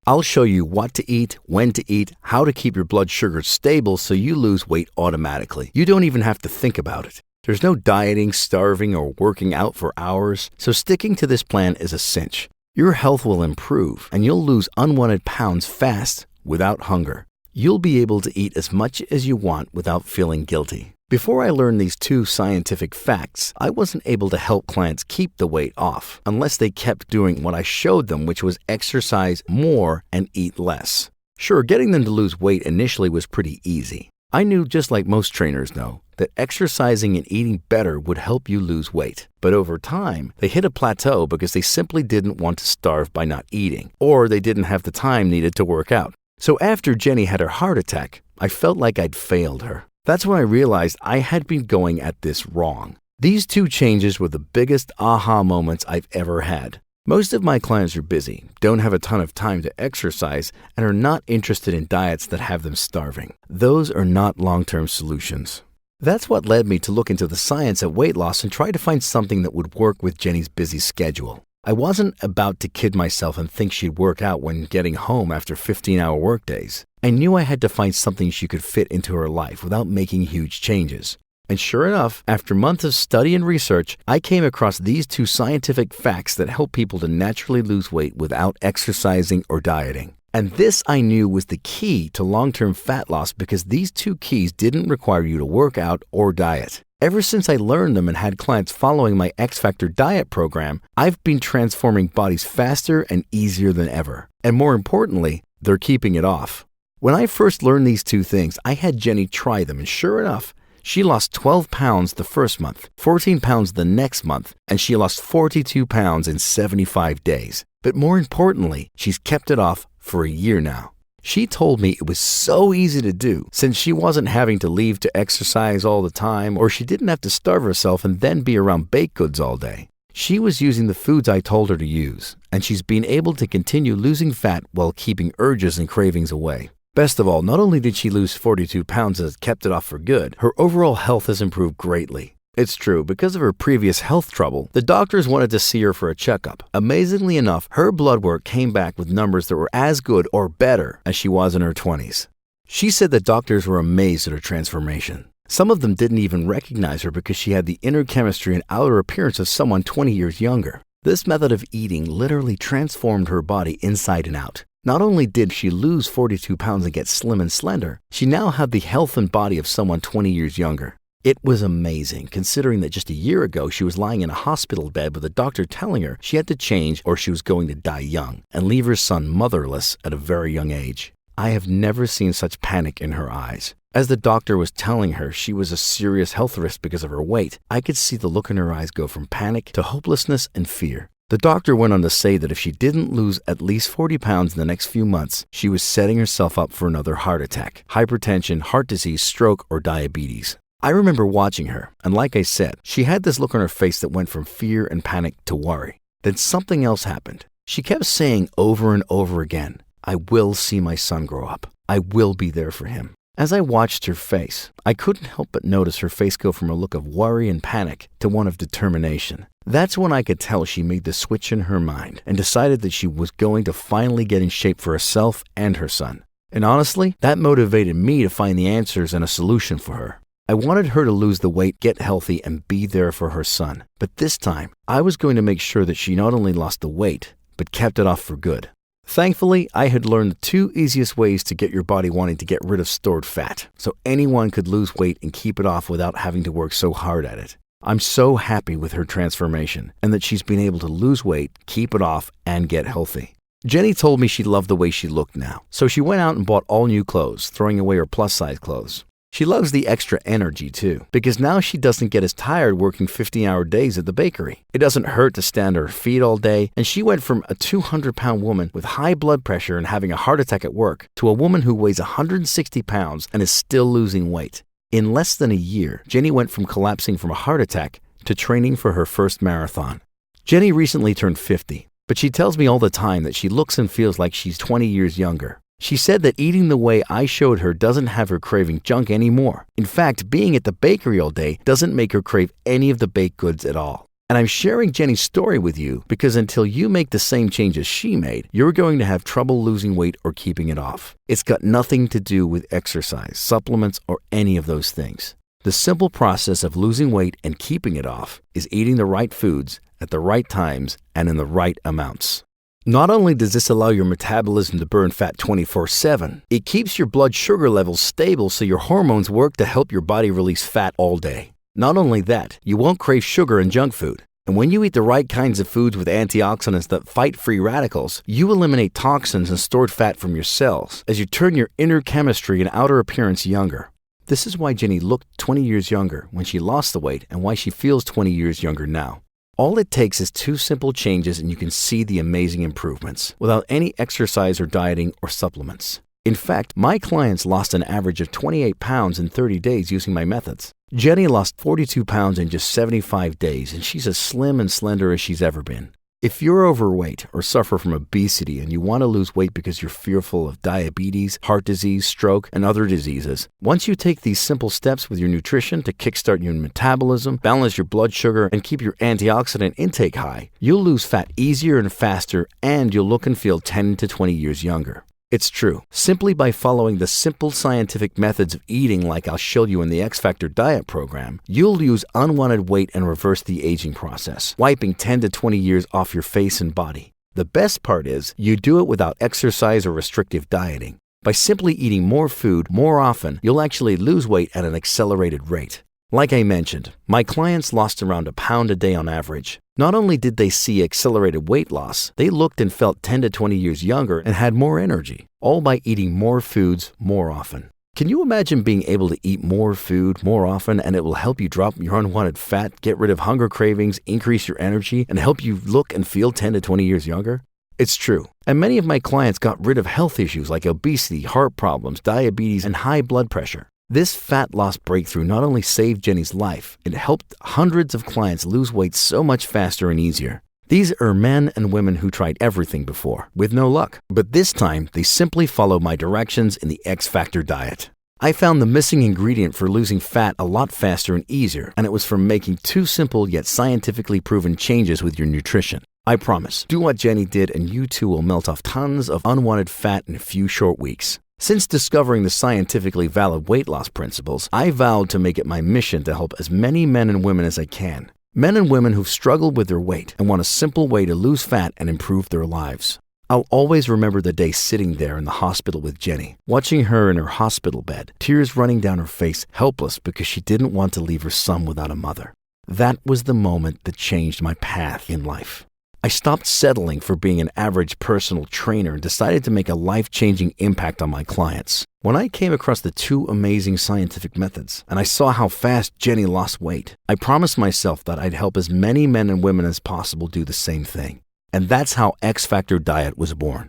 I'll show you what to eat, when to eat, how to keep your blood sugar stable so you lose weight automatically. You don't even have to think about it. There's no dieting, starving, or working out for hours, so sticking to this plan is a cinch. Your health will improve and you'll lose unwanted pounds fast without hunger. You'll be able to eat as much as you want without feeling guilty. Before I learned these 2 scientific facts, I wasn't able to help clients keep the weight off unless they kept doing what I showed them, which was exercise more and eat less. Sure, getting them to lose weight initially was pretty easy. I knew, just like most trainers know, that exercising and eating better would help you lose weight. But over time, they hit a plateau because they simply didn't want to starve by not eating, or they didn't have the time needed to work out. So after Jenny had her heart attack, I felt like I'd failed her. That's when I realized I had been going at this wrong. These 2 changes were the biggest aha moments I've ever had. Most of my clients are busy, don't have a ton of time to exercise, and are not interested in diets that have them starving. Those are not long-term solutions. That's what led me to look into the science of weight loss and try to find something that would work with Jenny's busy schedule. I wasn't about to kid myself and think she'd work out when getting home after 15-hour workdays. I knew I had to find something she could fit into her life without making huge changes. And sure enough, after months of study and research, I came across these 2 scientific facts that help people to naturally lose weight without exercising or dieting. And this I knew was the key to long-term fat loss because these 2 keys didn't require you to work out or diet. Ever since I learned them and had clients following my X Factor diet program, I've been transforming bodies faster and easier than ever. And more importantly, they're keeping it off. When I first learned these 2 things, I had Jenny try them, and sure enough, she lost 12 pounds the first month, 14 pounds the next month, and she lost 42 pounds in 75 days. But more importantly, she's kept it off for a year now. She told me it was so easy to do since she wasn't having to leave to exercise all the time, or she didn't have to starve herself and then be around baked goods all day. She was using the foods I told her to use, and she's been able to continue losing fat while keeping urges and cravings away. Best of all, not only did she lose 42 pounds and has kept it off for good, her overall health has improved greatly. It's true, because of her previous health trouble, the doctors wanted to see her for a checkup. Amazingly enough, her blood work came back with numbers that were as good or better as she was in her 20s. She said the doctors were amazed at her transformation. Some of them didn't even recognize her because she had the inner chemistry and outer appearance of someone 20 years younger. This method of eating literally transformed her body inside and out. Not only did she lose 42 pounds and get slim and slender, she now had the health and body of someone 20 years younger. It was amazing, considering that just a year ago she was lying in a hospital bed with a doctor telling her she had to change or she was going to die young and leave her son motherless at a very young age. I have never seen such panic in her eyes. As the doctor was telling her she was a serious health risk because of her weight, I could see the look in her eyes go from panic to hopelessness and fear. The doctor went on to say that if she didn't lose at least 40 pounds in the next few months, she was setting herself up for another heart attack, hypertension, heart disease, stroke, or diabetes. I remember watching her, and like I said, she had this look on her face that went from fear and panic to worry. Then something else happened. She kept saying over and over again, "I will see my son grow up. I will be there for him." As I watched her face, I couldn't help but notice her face go from a look of worry and panic to one of determination. That's when I could tell she made the switch in her mind and decided that she was going to finally get in shape for herself and her son. And honestly, that motivated me to find the answers and a solution for her. I wanted her to lose the weight, get healthy, and be there for her son. But this time, I was going to make sure that she not only lost the weight, but kept it off for good. Thankfully, I had learned the 2 easiest ways to get your body wanting to get rid of stored fat, so anyone could lose weight and keep it off without having to work so hard at it. I'm so happy with her transformation, and that she's been able to lose weight, keep it off, and get healthy. Jenny told me she loved the way she looked now, so she went out and bought all new clothes, throwing away her plus-size clothes. She loves the extra energy too, because now she doesn't get as tired working 50-hour days at the bakery. It doesn't hurt to stand on her feet all day, and she went from a 200-pound woman with high blood pressure and having a heart attack at work to a woman who weighs 160 pounds and is still losing weight. In less than a year, Jenny went from collapsing from a heart attack to training for her first marathon. Jenny recently turned 50, but she tells me all the time that she looks and feels like she's 20 years younger. She said that eating the way I showed her doesn't have her craving junk anymore. In fact, being at the bakery all day doesn't make her crave any of the baked goods at all. And I'm sharing Jenny's story with you because until you make the same changes she made, you're going to have trouble losing weight or keeping it off. It's got nothing to do with exercise, supplements, or any of those things. The simple process of losing weight and keeping it off is eating the right foods at the right times and in the right amounts. Not only does this allow your metabolism to burn fat 24/7, it keeps your blood sugar levels stable so your hormones work to help your body release fat all day. Not only that, you won't crave sugar and junk food. And when you eat the right kinds of foods with antioxidants that fight free radicals, you eliminate toxins and stored fat from your cells as you turn your inner chemistry and outer appearance younger. This is why Jenny looked 20 years younger when she lost the weight and why she feels 20 years younger now. All it takes is 2 simple changes and you can see the amazing improvements without any exercise or dieting or supplements. In fact, my clients lost an average of 28 pounds in 30 days using my methods. Jenny lost 42 pounds in just 75 days and she's as slim and slender as she's ever been. If you're overweight or suffer from obesity and you want to lose weight because you're fearful of diabetes, heart disease, stroke, and other diseases, once you take these simple steps with your nutrition to kickstart your metabolism, balance your blood sugar, and keep your antioxidant intake high, you'll lose fat easier and faster, and you'll look and feel 10 to 20 years younger. It's true. Simply by following the simple scientific methods of eating like I'll show you in the X Factor diet program, you'll lose unwanted weight and reverse the aging process, wiping 10 to 20 years off your face and body. The best part is you do it without exercise or restrictive dieting. By simply eating more food more often, you'll actually lose weight at an accelerated rate. Like I mentioned, my clients lost around a pound a day on average. Not only did they see accelerated weight loss, they looked and felt 10 to 20 years younger and had more energy, all by eating more foods more often. Can you imagine being able to eat more food more often and it will help you drop your unwanted fat, get rid of hunger cravings, increase your energy, and help you look and feel 10 to 20 years younger? It's true. And many of my clients got rid of health issues like obesity, heart problems, diabetes, and high blood pressure. This fat loss breakthrough not only saved Jenny's life, it helped hundreds of clients lose weight so much faster and easier. These are men and women who tried everything before, with no luck. But this time, they simply followed my directions in the X Factor diet. I found the missing ingredient for losing fat a lot faster and easier, and it was from making 2 simple yet scientifically proven changes with your nutrition. I promise, do what Jenny did and you too will melt off tons of unwanted fat in a few short weeks. Since discovering the scientifically valid weight loss principles, I vowed to make it my mission to help as many men and women as I can. Men and women who've struggled with their weight and want a simple way to lose fat and improve their lives. I'll always remember the day sitting there in the hospital with Jenny, watching her in her hospital bed, tears running down her face, helpless because she didn't want to leave her son without a mother. That was the moment that changed my path in life. I stopped settling for being an average personal trainer and decided to make a life-changing impact on my clients. When I came across the 2 amazing scientific methods and I saw how fast Jenny lost weight, I promised myself that I'd help as many men and women as possible do the same thing. And that's how X Factor Diet was born.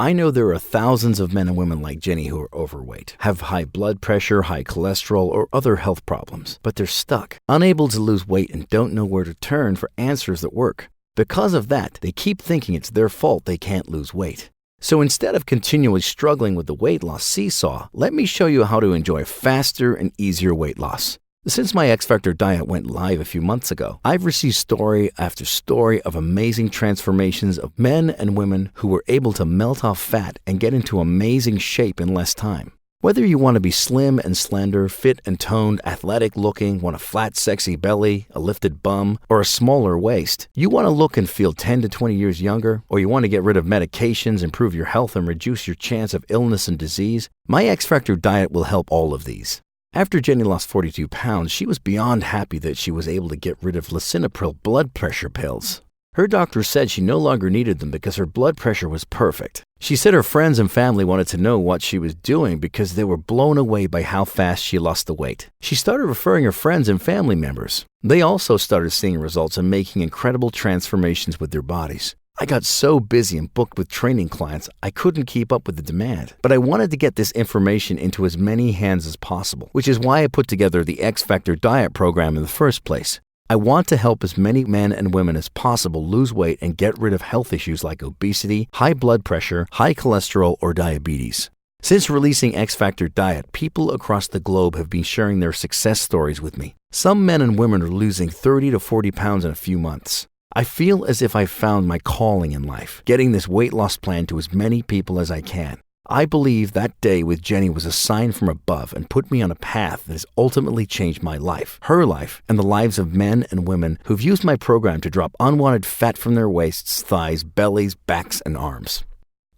I know there are thousands of men and women like Jenny who are overweight, have high blood pressure, high cholesterol, or other health problems, but they're stuck, unable to lose weight and don't know where to turn for answers that work. Because of that, they keep thinking it's their fault they can't lose weight. So instead of continually struggling with the weight loss seesaw, let me show you how to enjoy faster and easier weight loss. Since my X Factor diet went live a few months ago, I've received story after story of amazing transformations of men and women who were able to melt off fat and get into amazing shape in less time. Whether you want to be slim and slender, fit and toned, athletic looking, want a flat, sexy belly, a lifted bum, or a smaller waist, you want to look and feel 10 to 20 years younger, or you want to get rid of medications, improve your health, and reduce your chance of illness and disease, my X Factor diet will help all of these. After Jenny lost 42 pounds, she was beyond happy that she was able to get rid of lisinopril blood pressure pills. Her doctor said she no longer needed them because her blood pressure was perfect. She said her friends and family wanted to know what she was doing because they were blown away by how fast she lost the weight. She started referring her friends and family members. They also started seeing results and making incredible transformations with their bodies. I got so busy and booked with training clients, I couldn't keep up with the demand. But I wanted to get this information into as many hands as possible, which is why I put together the X Factor Diet program in the first place. I want to help as many men and women as possible lose weight and get rid of health issues like obesity, high blood pressure, high cholesterol, or diabetes. Since releasing X Factor Diet, people across the globe have been sharing their success stories with me. Some men and women are losing 30 to 40 pounds in a few months. I feel as if I've found my calling in life, getting this weight loss plan to as many people as I can. I believe that day with Jenny was a sign from above and put me on a path that has ultimately changed my life, her life, and the lives of men and women who've used my program to drop unwanted fat from their waists, thighs, bellies, backs, and arms.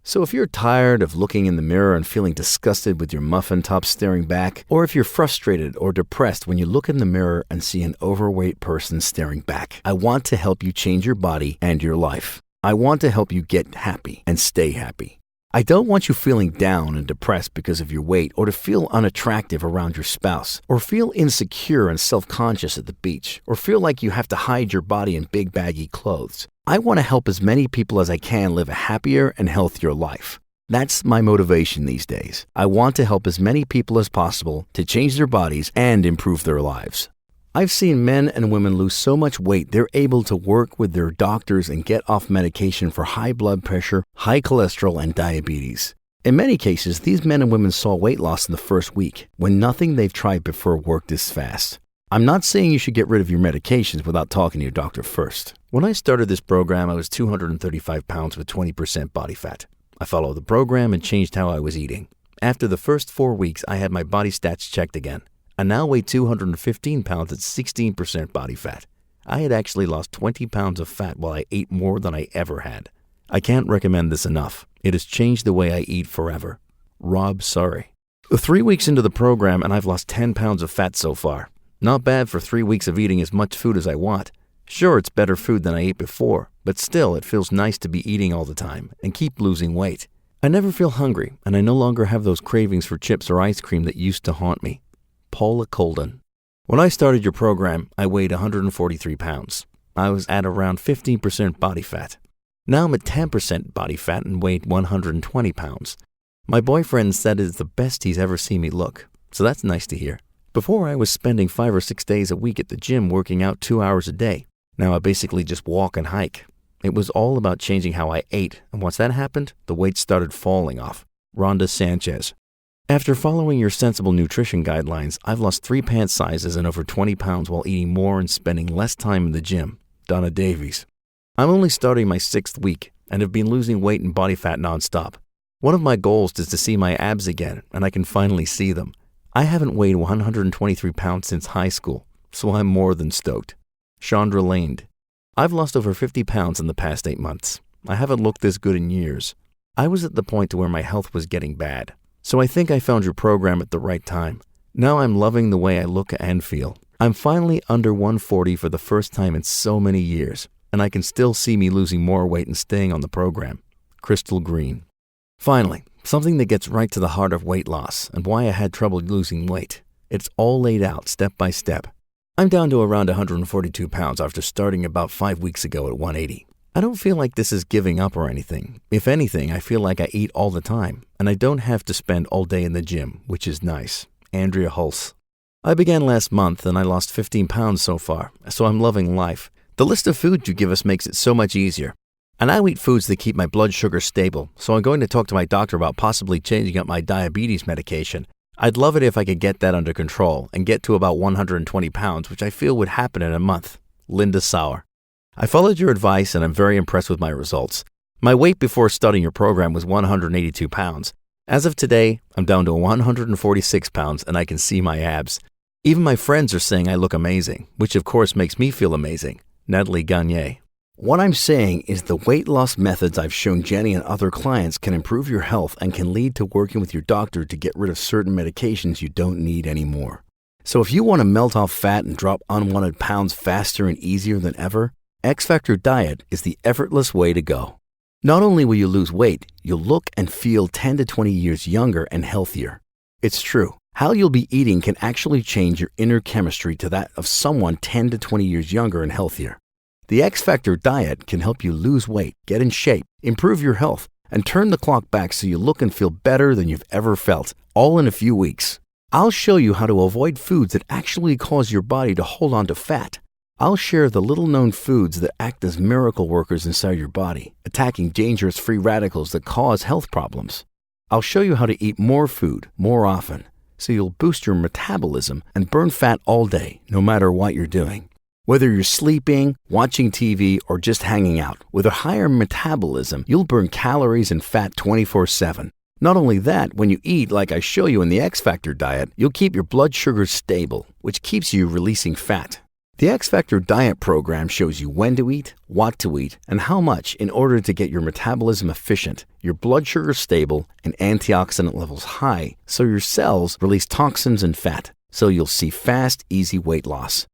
So if you're tired of looking in the mirror and feeling disgusted with your muffin top staring back, or if you're frustrated or depressed when you look in the mirror and see an overweight person staring back, I want to help you change your body and your life. I want to help you get happy and stay happy. I don't want you feeling down and depressed because of your weight, or to feel unattractive around your spouse, or feel insecure and self-conscious at the beach, or feel like you have to hide your body in big baggy clothes. I want to help as many people as I can live a happier and healthier life. That's my motivation these days. I want to help as many people as possible to change their bodies and improve their lives. I've seen men and women lose so much weight they're able to work with their doctors and get off medication for high blood pressure, high cholesterol, and diabetes. In many cases, these men and women saw weight loss in the first week, when nothing they've tried before worked this fast. I'm not saying you should get rid of your medications without talking to your doctor first. When I started this program, I was 235 pounds with 20% body fat. I followed the program and changed how I was eating. After the first 4 weeks, I had my body stats checked again. I now weigh 215 pounds at 16% body fat. I had actually lost 20 pounds of fat while I ate more than I ever had. I can't recommend this enough. It has changed the way I eat forever. Rob Sorry. 3 weeks into the program and I've lost 10 pounds of fat so far. Not bad for 3 weeks of eating as much food as I want. Sure, it's better food than I ate before, but still it feels nice to be eating all the time and keep losing weight. I never feel hungry, and I no longer have those cravings for chips or ice cream that used to haunt me. Paula Colden. When I started your program, I weighed 143 pounds. I was at around 15% body fat. Now I'm at 10% body fat and weighed 120 pounds. My boyfriend said it's the best he's ever seen me look, so that's nice to hear. Before, I was spending 5 or 6 days a week at the gym working out 2 hours a day. Now I basically just walk and hike. It was all about changing how I ate, and once that happened, the weight started falling off. Rhonda Sanchez. After following your sensible nutrition guidelines, I've lost 3 pant sizes and over 20 pounds while eating more and spending less time in the gym. Donna Davies. I'm only starting my 6th week and have been losing weight and body fat nonstop. One of my goals is to see my abs again, and I can finally see them. I haven't weighed 123 pounds since high school, so I'm more than stoked. Chandra Lane. I've lost over 50 pounds in the past 8 months. I haven't looked this good in years. I was at the point to where my health was getting bad. So I think I found your program at the right time. Now I'm loving the way I look and feel. I'm finally under 140 for the first time in so many years, and I can still see me losing more weight and staying on the program. Crystal Green. Finally, something that gets right to the heart of weight loss and why I had trouble losing weight. It's all laid out step by step. I'm down to around 142 pounds after starting about 5 weeks ago at 180. I don't feel like this is giving up or anything. If anything, I feel like I eat all the time, and I don't have to spend all day in the gym, which is nice. Andrea Hulse. I began last month and I lost 15 pounds so far, so I'm loving life. The list of foods you give us makes it so much easier. And I eat foods that keep my blood sugar stable, so I'm going to talk to my doctor about possibly changing up my diabetes medication. I'd love it if I could get that under control and get to about 120 pounds, which I feel would happen in a month. Linda Sauer. I followed your advice and I'm very impressed with my results. My weight before starting your program was 182 pounds. As of today, I'm down to 146 pounds and I can see my abs. Even my friends are saying I look amazing, which of course makes me feel amazing. Natalie Gagne. What I'm saying is the weight loss methods I've shown Jenny and other clients can improve your health and can lead to working with your doctor to get rid of certain medications you don't need anymore. So if you want to melt off fat and drop unwanted pounds faster and easier than ever, X Factor Diet is the effortless way to go. Not only will you lose weight, you'll look and feel 10 to 20 years younger and healthier. It's true. How you'll be eating can actually change your inner chemistry to that of someone 10 to 20 years younger and healthier. The X Factor diet can help you lose weight, get in shape, improve your health, and turn the clock back so you look and feel better than you've ever felt, all in a few weeks. I'll show you how to avoid foods that actually cause your body to hold on to fat. I'll share the little-known foods that act as miracle workers inside your body, attacking dangerous free radicals that cause health problems. I'll show you how to eat more food, more often, so you'll boost your metabolism and burn fat all day, no matter what you're doing. Whether you're sleeping, watching TV, or just hanging out, with a higher metabolism, you'll burn calories and fat 24/7. Not only that, when you eat like I show you in the X Factor diet, you'll keep your blood sugar stable, which keeps you releasing fat. The X Factor diet program shows you when to eat, what to eat, and how much in order to get your metabolism efficient, your blood sugar stable, and antioxidant levels high, so your cells release toxins and fat, so you'll see fast, easy weight loss.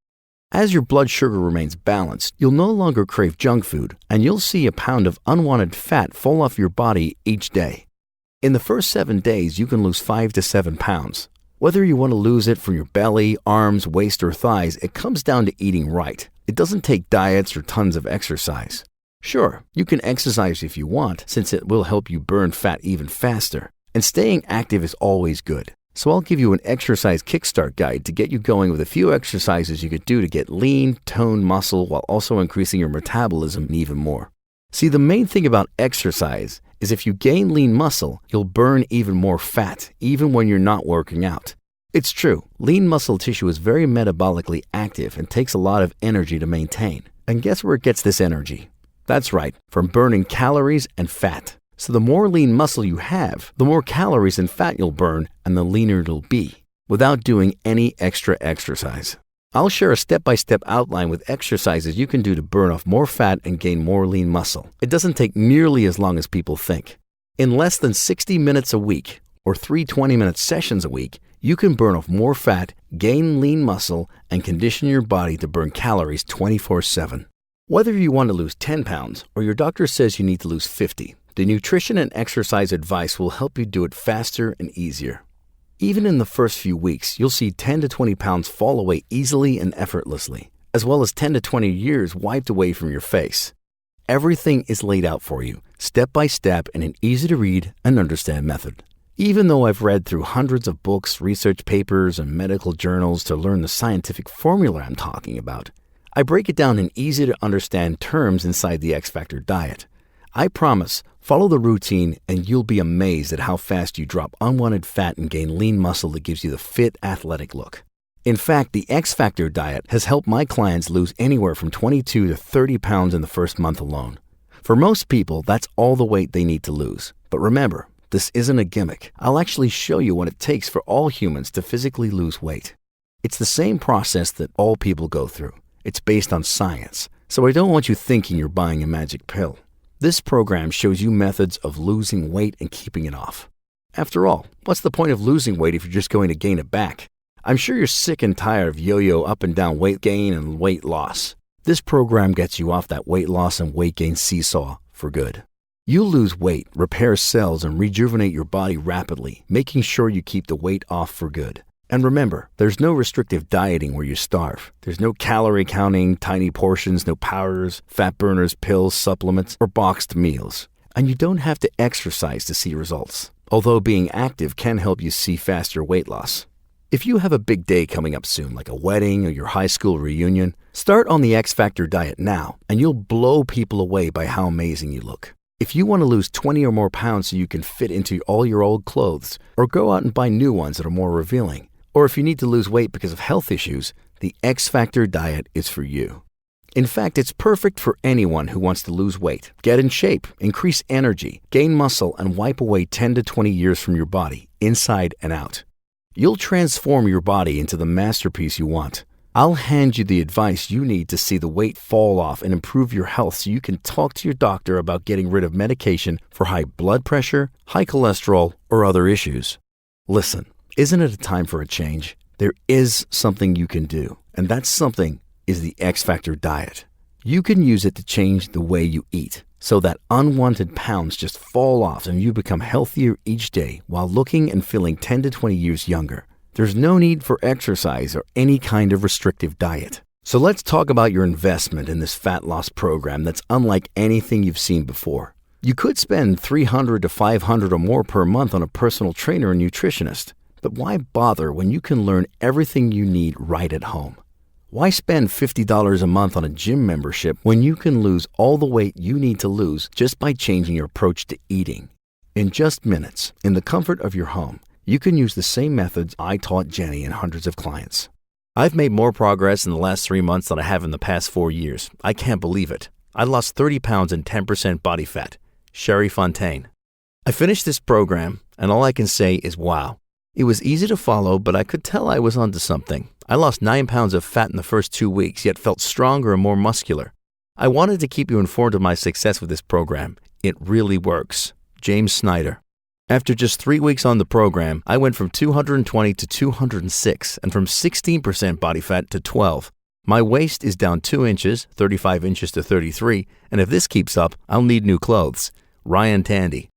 As your blood sugar remains balanced, you'll no longer crave junk food, and you'll see a pound of unwanted fat fall off your body each day. In the first 7 days, you can lose 5 to 7 pounds. Whether you want to lose it from your belly, arms, waist, or thighs, it comes down to eating right. It doesn't take diets or tons of exercise. Sure, you can exercise if you want, since it will help you burn fat even faster. And staying active is always good. So I'll give you an exercise kickstart guide to get you going with a few exercises you could do to get lean, toned muscle while also increasing your metabolism even more. See, the main thing about exercise is if you gain lean muscle, you'll burn even more fat, even when you're not working out. It's true, lean muscle tissue is very metabolically active and takes a lot of energy to maintain. And guess where it gets this energy? That's right, from burning calories and fat. So the more lean muscle you have, the more calories and fat you'll burn and the leaner it'll be, without doing any extra exercise. I'll share a step-by-step outline with exercises you can do to burn off more fat and gain more lean muscle. It doesn't take nearly as long as people think. In less than 60 minutes a week, or 3 20-minute sessions a week, you can burn off more fat, gain lean muscle, and condition your body to burn calories 24/7. Whether you want to lose 10 pounds or your doctor says you need to lose 50, the nutrition and exercise advice will help you do it faster and easier. Even in the first few weeks, you'll see 10 to 20 pounds fall away easily and effortlessly, as well as 10 to 20 years wiped away from your face. Everything is laid out for you, step by step, in an easy-to-read and understand method. Even though I've read through hundreds of books, research papers, and medical journals to learn the scientific formula I'm talking about, I break it down in easy-to-understand terms inside the X Factor diet. I promise, follow the routine and you'll be amazed at how fast you drop unwanted fat and gain lean muscle that gives you the fit, athletic look. In fact, the X Factor diet has helped my clients lose anywhere from 22 to 30 pounds in the first month alone. For most people, that's all the weight they need to lose. But remember, this isn't a gimmick. I'll actually show you what it takes for all humans to physically lose weight. It's the same process that all people go through. It's based on science, so I don't want you thinking you're buying a magic pill. This program shows you methods of losing weight and keeping it off. After all, what's the point of losing weight if you're just going to gain it back? I'm sure you're sick and tired of yo-yo up and down weight gain and weight loss. This program gets you off that weight loss and weight gain seesaw for good. You'll lose weight, repair cells, and rejuvenate your body rapidly, making sure you keep the weight off for good. And remember, there's no restrictive dieting where you starve. There's no calorie counting, tiny portions, no powders, fat burners, pills, supplements, or boxed meals. And you don't have to exercise to see results, although being active can help you see faster weight loss. If you have a big day coming up soon, like a wedding or your high school reunion, start on the X Factor diet now, and you'll blow people away by how amazing you look. If you want to lose 20 or more pounds so you can fit into all your old clothes, or go out and buy new ones that are more revealing, or if you need to lose weight because of health issues, the X Factor diet is for you. In fact, it's perfect for anyone who wants to lose weight, get in shape, increase energy, gain muscle, and wipe away 10 to 20 years from your body, inside and out. You'll transform your body into the masterpiece you want. I'll hand you the advice you need to see the weight fall off and improve your health so you can talk to your doctor about getting rid of medication for high blood pressure, high cholesterol, or other issues. Listen. Isn't it a time for a change? There is something you can do, and that something is the X Factor diet. You can use it to change the way you eat, so that unwanted pounds just fall off and you become healthier each day while looking and feeling 10 to 20 years younger. There's no need for exercise or any kind of restrictive diet. So let's talk about your investment in this fat loss program that's unlike anything you've seen before. You could spend $300 to $500 or more per month on a personal trainer and nutritionist, but why bother when you can learn everything you need right at home? Why spend $50 a month on a gym membership when you can lose all the weight you need to lose just by changing your approach to eating? In just minutes, in the comfort of your home, you can use the same methods I taught Jenny and hundreds of clients. I've made more progress in the last 3 months than I have in the past 4 years. I can't believe it. I lost 30 pounds and 10% body fat. Sherry Fontaine. I finished this program, and all I can say is wow. It was easy to follow, but I could tell I was onto something. I lost 9 pounds of fat in the first 2 weeks, yet felt stronger and more muscular. I wanted to keep you informed of my success with this program. It really works. James Snyder. After just 3 weeks on the program, I went from 220 to 206 and from 16% body fat to 12. My waist is down 2 inches, 35 inches to 33, and if this keeps up, I'll need new clothes. Ryan Tandy.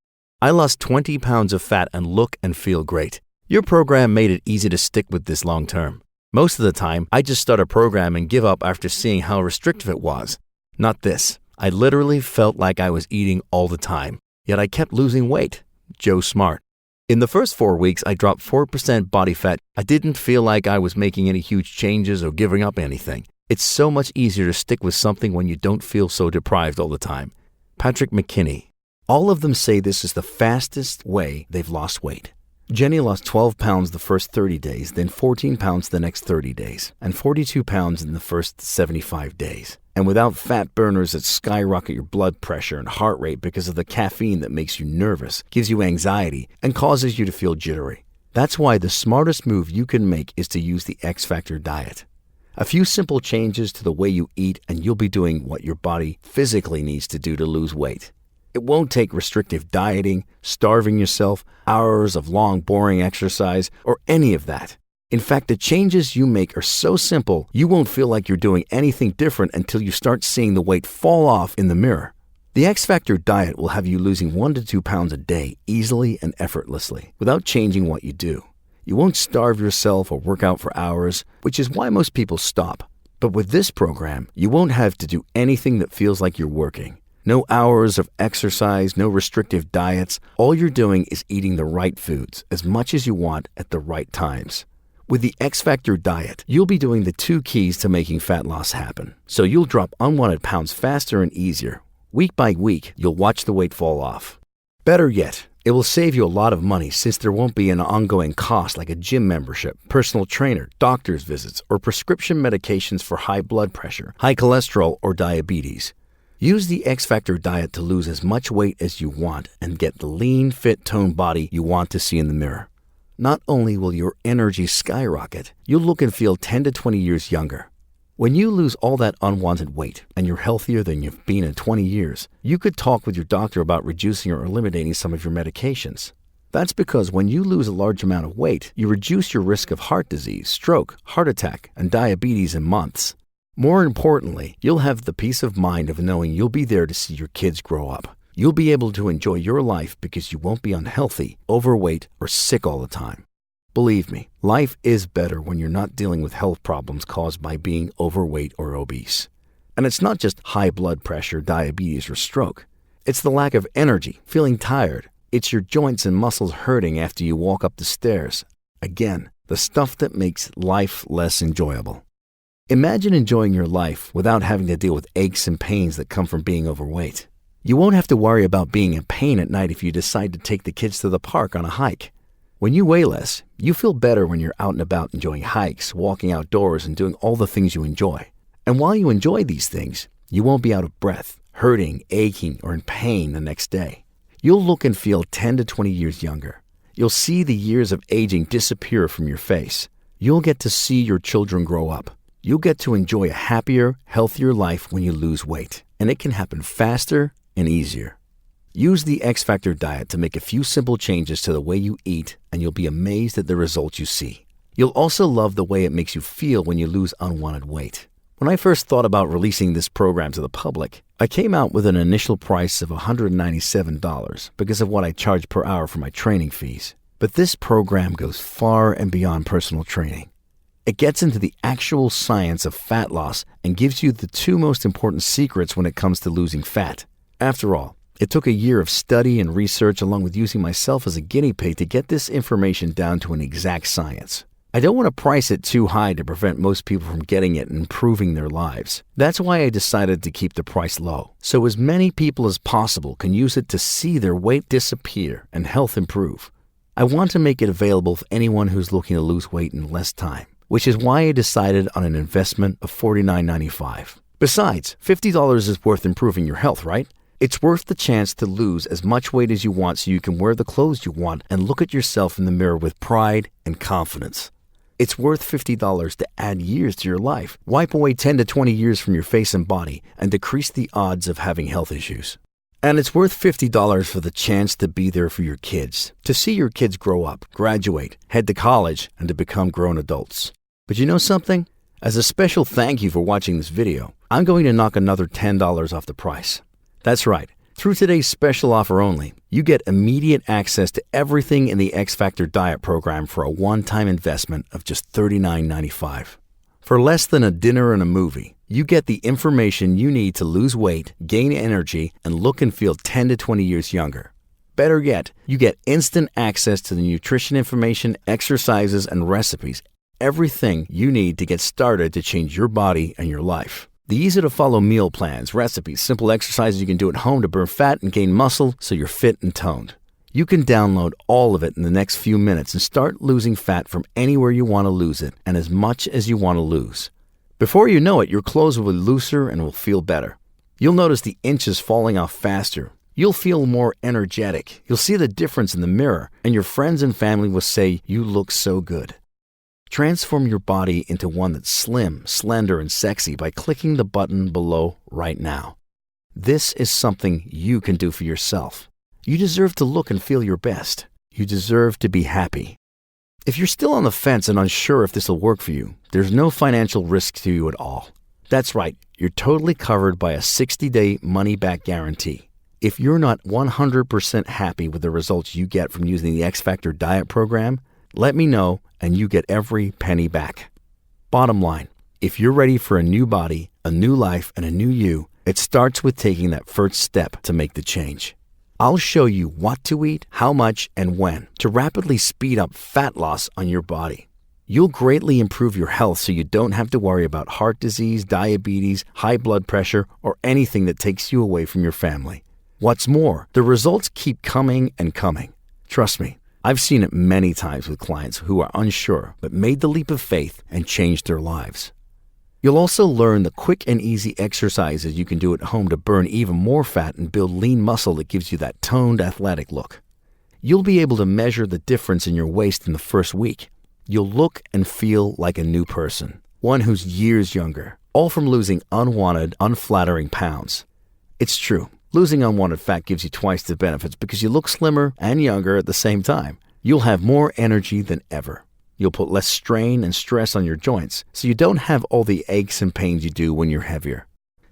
I lost 20 pounds of fat and look and feel great. Your program made it easy to stick with this long term. Most of the time, I just start a program and give up after seeing how restrictive it was. Not this. I literally felt like I was eating all the time, yet I kept losing weight. Joe Smart. In the first 4 weeks, I dropped 4% body fat. I didn't feel like I was making any huge changes or giving up anything. It's so much easier to stick with something when you don't feel so deprived all the time. Patrick McKinney. All of them say this is the fastest way they've lost weight. Jenny lost 12 pounds the first 30 days, then 14 pounds the next 30 days, and 42 pounds in the first 75 days. And without fat burners that skyrocket your blood pressure and heart rate because of the caffeine that makes you nervous, gives you anxiety, and causes you to feel jittery. That's why the smartest move you can make is to use the X Factor diet. A few simple changes to the way you eat and you'll be doing what your body physically needs to do to lose weight. It won't take restrictive dieting, starving yourself, hours of long, boring exercise, or any of that. In fact, the changes you make are so simple, you won't feel like you're doing anything different until you start seeing the weight fall off in the mirror. The X Factor diet will have you losing 1 to 2 pounds a day easily and effortlessly, without changing what you do. You won't starve yourself or work out for hours, which is why most people stop. But with this program, you won't have to do anything that feels like you're working. No hours of exercise, no restrictive diets. All you're doing is eating the right foods as much as you want at the right times. With the X Factor diet, you'll be doing the 2 keys to making fat loss happen. So you'll drop unwanted pounds faster and easier. Week by week, you'll watch the weight fall off. Better yet, it will save you a lot of money since there won't be an ongoing cost like a gym membership, personal trainer, doctor's visits, or prescription medications for high blood pressure, high cholesterol, or diabetes. Use the X Factor diet to lose as much weight as you want and get the lean, fit, toned body you want to see in the mirror. Not only will your energy skyrocket, you'll look and feel 10 to 20 years younger. When you lose all that unwanted weight and you're healthier than you've been in 20 years, you could talk with your doctor about reducing or eliminating some of your medications. That's because when you lose a large amount of weight, you reduce your risk of heart disease, stroke, heart attack, and diabetes in months. More importantly, you'll have the peace of mind of knowing you'll be there to see your kids grow up. You'll be able to enjoy your life because you won't be unhealthy, overweight, or sick all the time. Believe me, life is better when you're not dealing with health problems caused by being overweight or obese. And it's not just high blood pressure, diabetes, or stroke. It's the lack of energy, feeling tired. It's your joints and muscles hurting after you walk up the stairs. Again, the stuff that makes life less enjoyable. Imagine enjoying your life without having to deal with aches and pains that come from being overweight. You won't have to worry about being in pain at night if you decide to take the kids to the park on a hike. When you weigh less, you feel better when you're out and about enjoying hikes, walking outdoors, and doing all the things you enjoy. And while you enjoy these things, you won't be out of breath, hurting, aching, or in pain the next day. You'll look and feel 10 to 20 years younger. You'll see the years of aging disappear from your face. You'll get to see your children grow up. You'll get to enjoy a happier, healthier life when you lose weight, and it can happen faster and easier. Use the X Factor diet to make a few simple changes to the way you eat, and you'll be amazed at the results you see. You'll also love the way it makes you feel when you lose unwanted weight. When I first thought about releasing this program to the public, I came out with an initial price of $197 because of what I charge per hour for my training fees. But this program goes far and beyond personal training. It gets into the actual science of fat loss and gives you the two most important secrets when it comes to losing fat. After all, it took a year of study and research along with using myself as a guinea pig to get this information down to an exact science. I don't want to price it too high to prevent most people from getting it and improving their lives. That's why I decided to keep the price low, so as many people as possible can use it to see their weight disappear and health improve. I want to make it available for anyone who's looking to lose weight in less time, which is why I decided on an investment of $49.95. Besides, $50 is worth improving your health, right? It's worth the chance to lose as much weight as you want so you can wear the clothes you want and look at yourself in the mirror with pride and confidence. It's worth $50 to add years to your life, wipe away 10 to 20 years from your face and body, and decrease the odds of having health issues. And it's worth $50 for the chance to be there for your kids, to see your kids grow up, graduate, head to college, and to become grown adults. But you know something? As a special thank you for watching this video, I'm going to knock another $10 off the price. That's right. Through today's special offer only, you get immediate access to everything in the X Factor Diet program for a one-time investment of just $39.95. For less than a dinner and a movie, you get the information you need to lose weight, gain energy, and look and feel 10 to 20 years younger. Better yet, you get instant access to the nutrition information, exercises, and recipes, everything you need to get started to change your body and your life. The easy-to-follow meal plans, recipes, simple exercises you can do at home to burn fat and gain muscle so you're fit and toned. You can download all of it in the next few minutes and start losing fat from anywhere you want to lose it and as much as you want to lose. Before you know it, your clothes will be looser and will feel better. You'll notice the inches falling off faster. You'll feel more energetic. You'll see the difference in the mirror, and your friends and family will say, "You look so good." Transform your body into one that's slim, slender, and sexy by clicking the button below right now. This is something you can do for yourself. You deserve to look and feel your best. You deserve to be happy. If you're still on the fence and unsure if this will work for you, there's no financial risk to you at all. That's right, you're totally covered by a 60-day money-back guarantee. If you're not 100% happy with the results you get from using the X Factor Diet program, let me know and you get every penny back. Bottom line, if you're ready for a new body, a new life, and a new you, it starts with taking that first step to make the change. I'll show you what to eat, how much, and when to rapidly speed up fat loss on your body. You'll greatly improve your health so you don't have to worry about heart disease, diabetes, high blood pressure, or anything that takes you away from your family. What's more, the results keep coming and coming. Trust me, I've seen it many times with clients who are unsure but made the leap of faith and changed their lives. You'll also learn the quick and easy exercises you can do at home to burn even more fat and build lean muscle that gives you that toned, athletic look. You'll be able to measure the difference in your waist in the first week. You'll look and feel like a new person, one who's years younger, all from losing unwanted, unflattering pounds. It's true. Losing unwanted fat gives you twice the benefits because you look slimmer and younger at the same time. You'll have more energy than ever. You'll put less strain and stress on your joints, so you don't have all the aches and pains you do when you're heavier.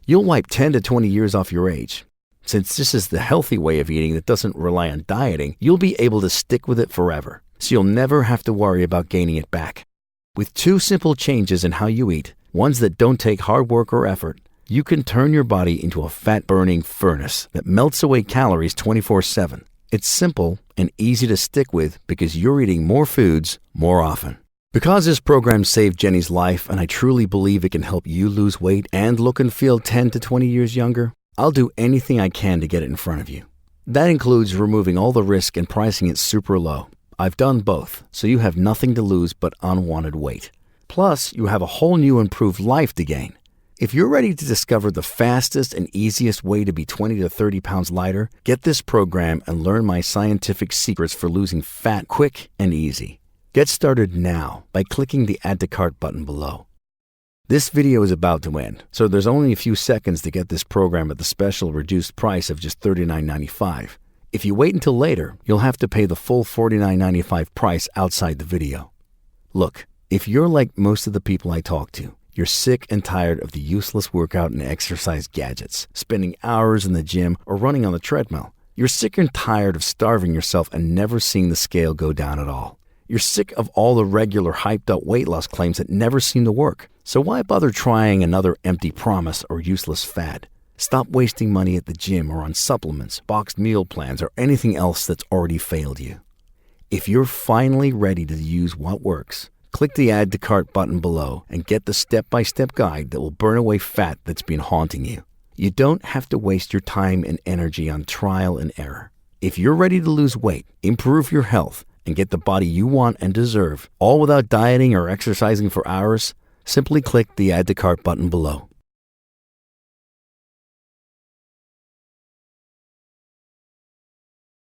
You'll wipe 10 to 20 years off your age. Since this is the healthy way of eating that doesn't rely on dieting, you'll be able to stick with it forever, so you'll never have to worry about gaining it back. With two simple changes in how you eat, ones that don't take hard work or effort, you can turn your body into a fat-burning furnace that melts away calories 24/7. It's simple and easy to stick with because you're eating more foods more often. Because this program saved Jenny's life and I truly believe it can help you lose weight and look and feel 10 to 20 years younger, I'll do anything I can to get it in front of you. That includes removing all the risk and pricing it super low. I've done both, so you have nothing to lose but unwanted weight. Plus, you have a whole new improved life to gain. If you're ready to discover the fastest and easiest way to be 20 to 30 pounds lighter, get this program and learn my scientific secrets for losing fat quick and easy. Get started now by clicking the Add to Cart button below. This video is about to end, so there's only a few seconds to get this program at the special reduced price of just $39.95. If you wait until later, you'll have to pay the full $49.95 price outside the video. Look, if you're like most of the people I talk to, You're sick and tired of the useless workout and exercise gadgets, spending hours in the gym or running on the treadmill. You're sick and tired of starving yourself and never seeing the scale go down at all. You're sick of all the regular hyped-up weight loss claims that never seem to work. So why bother trying another empty promise or useless fad? Stop wasting money at the gym or on supplements, boxed meal plans, or anything else that's already failed you. If you're finally ready to use what works, click the Add to Cart button below and get the step-by-step guide that will burn away fat that's been haunting you. You don't have to waste your time and energy on trial and error. If you're ready to lose weight, improve your health, and get the body you want and deserve, all without dieting or exercising for hours, simply click the Add to Cart button below.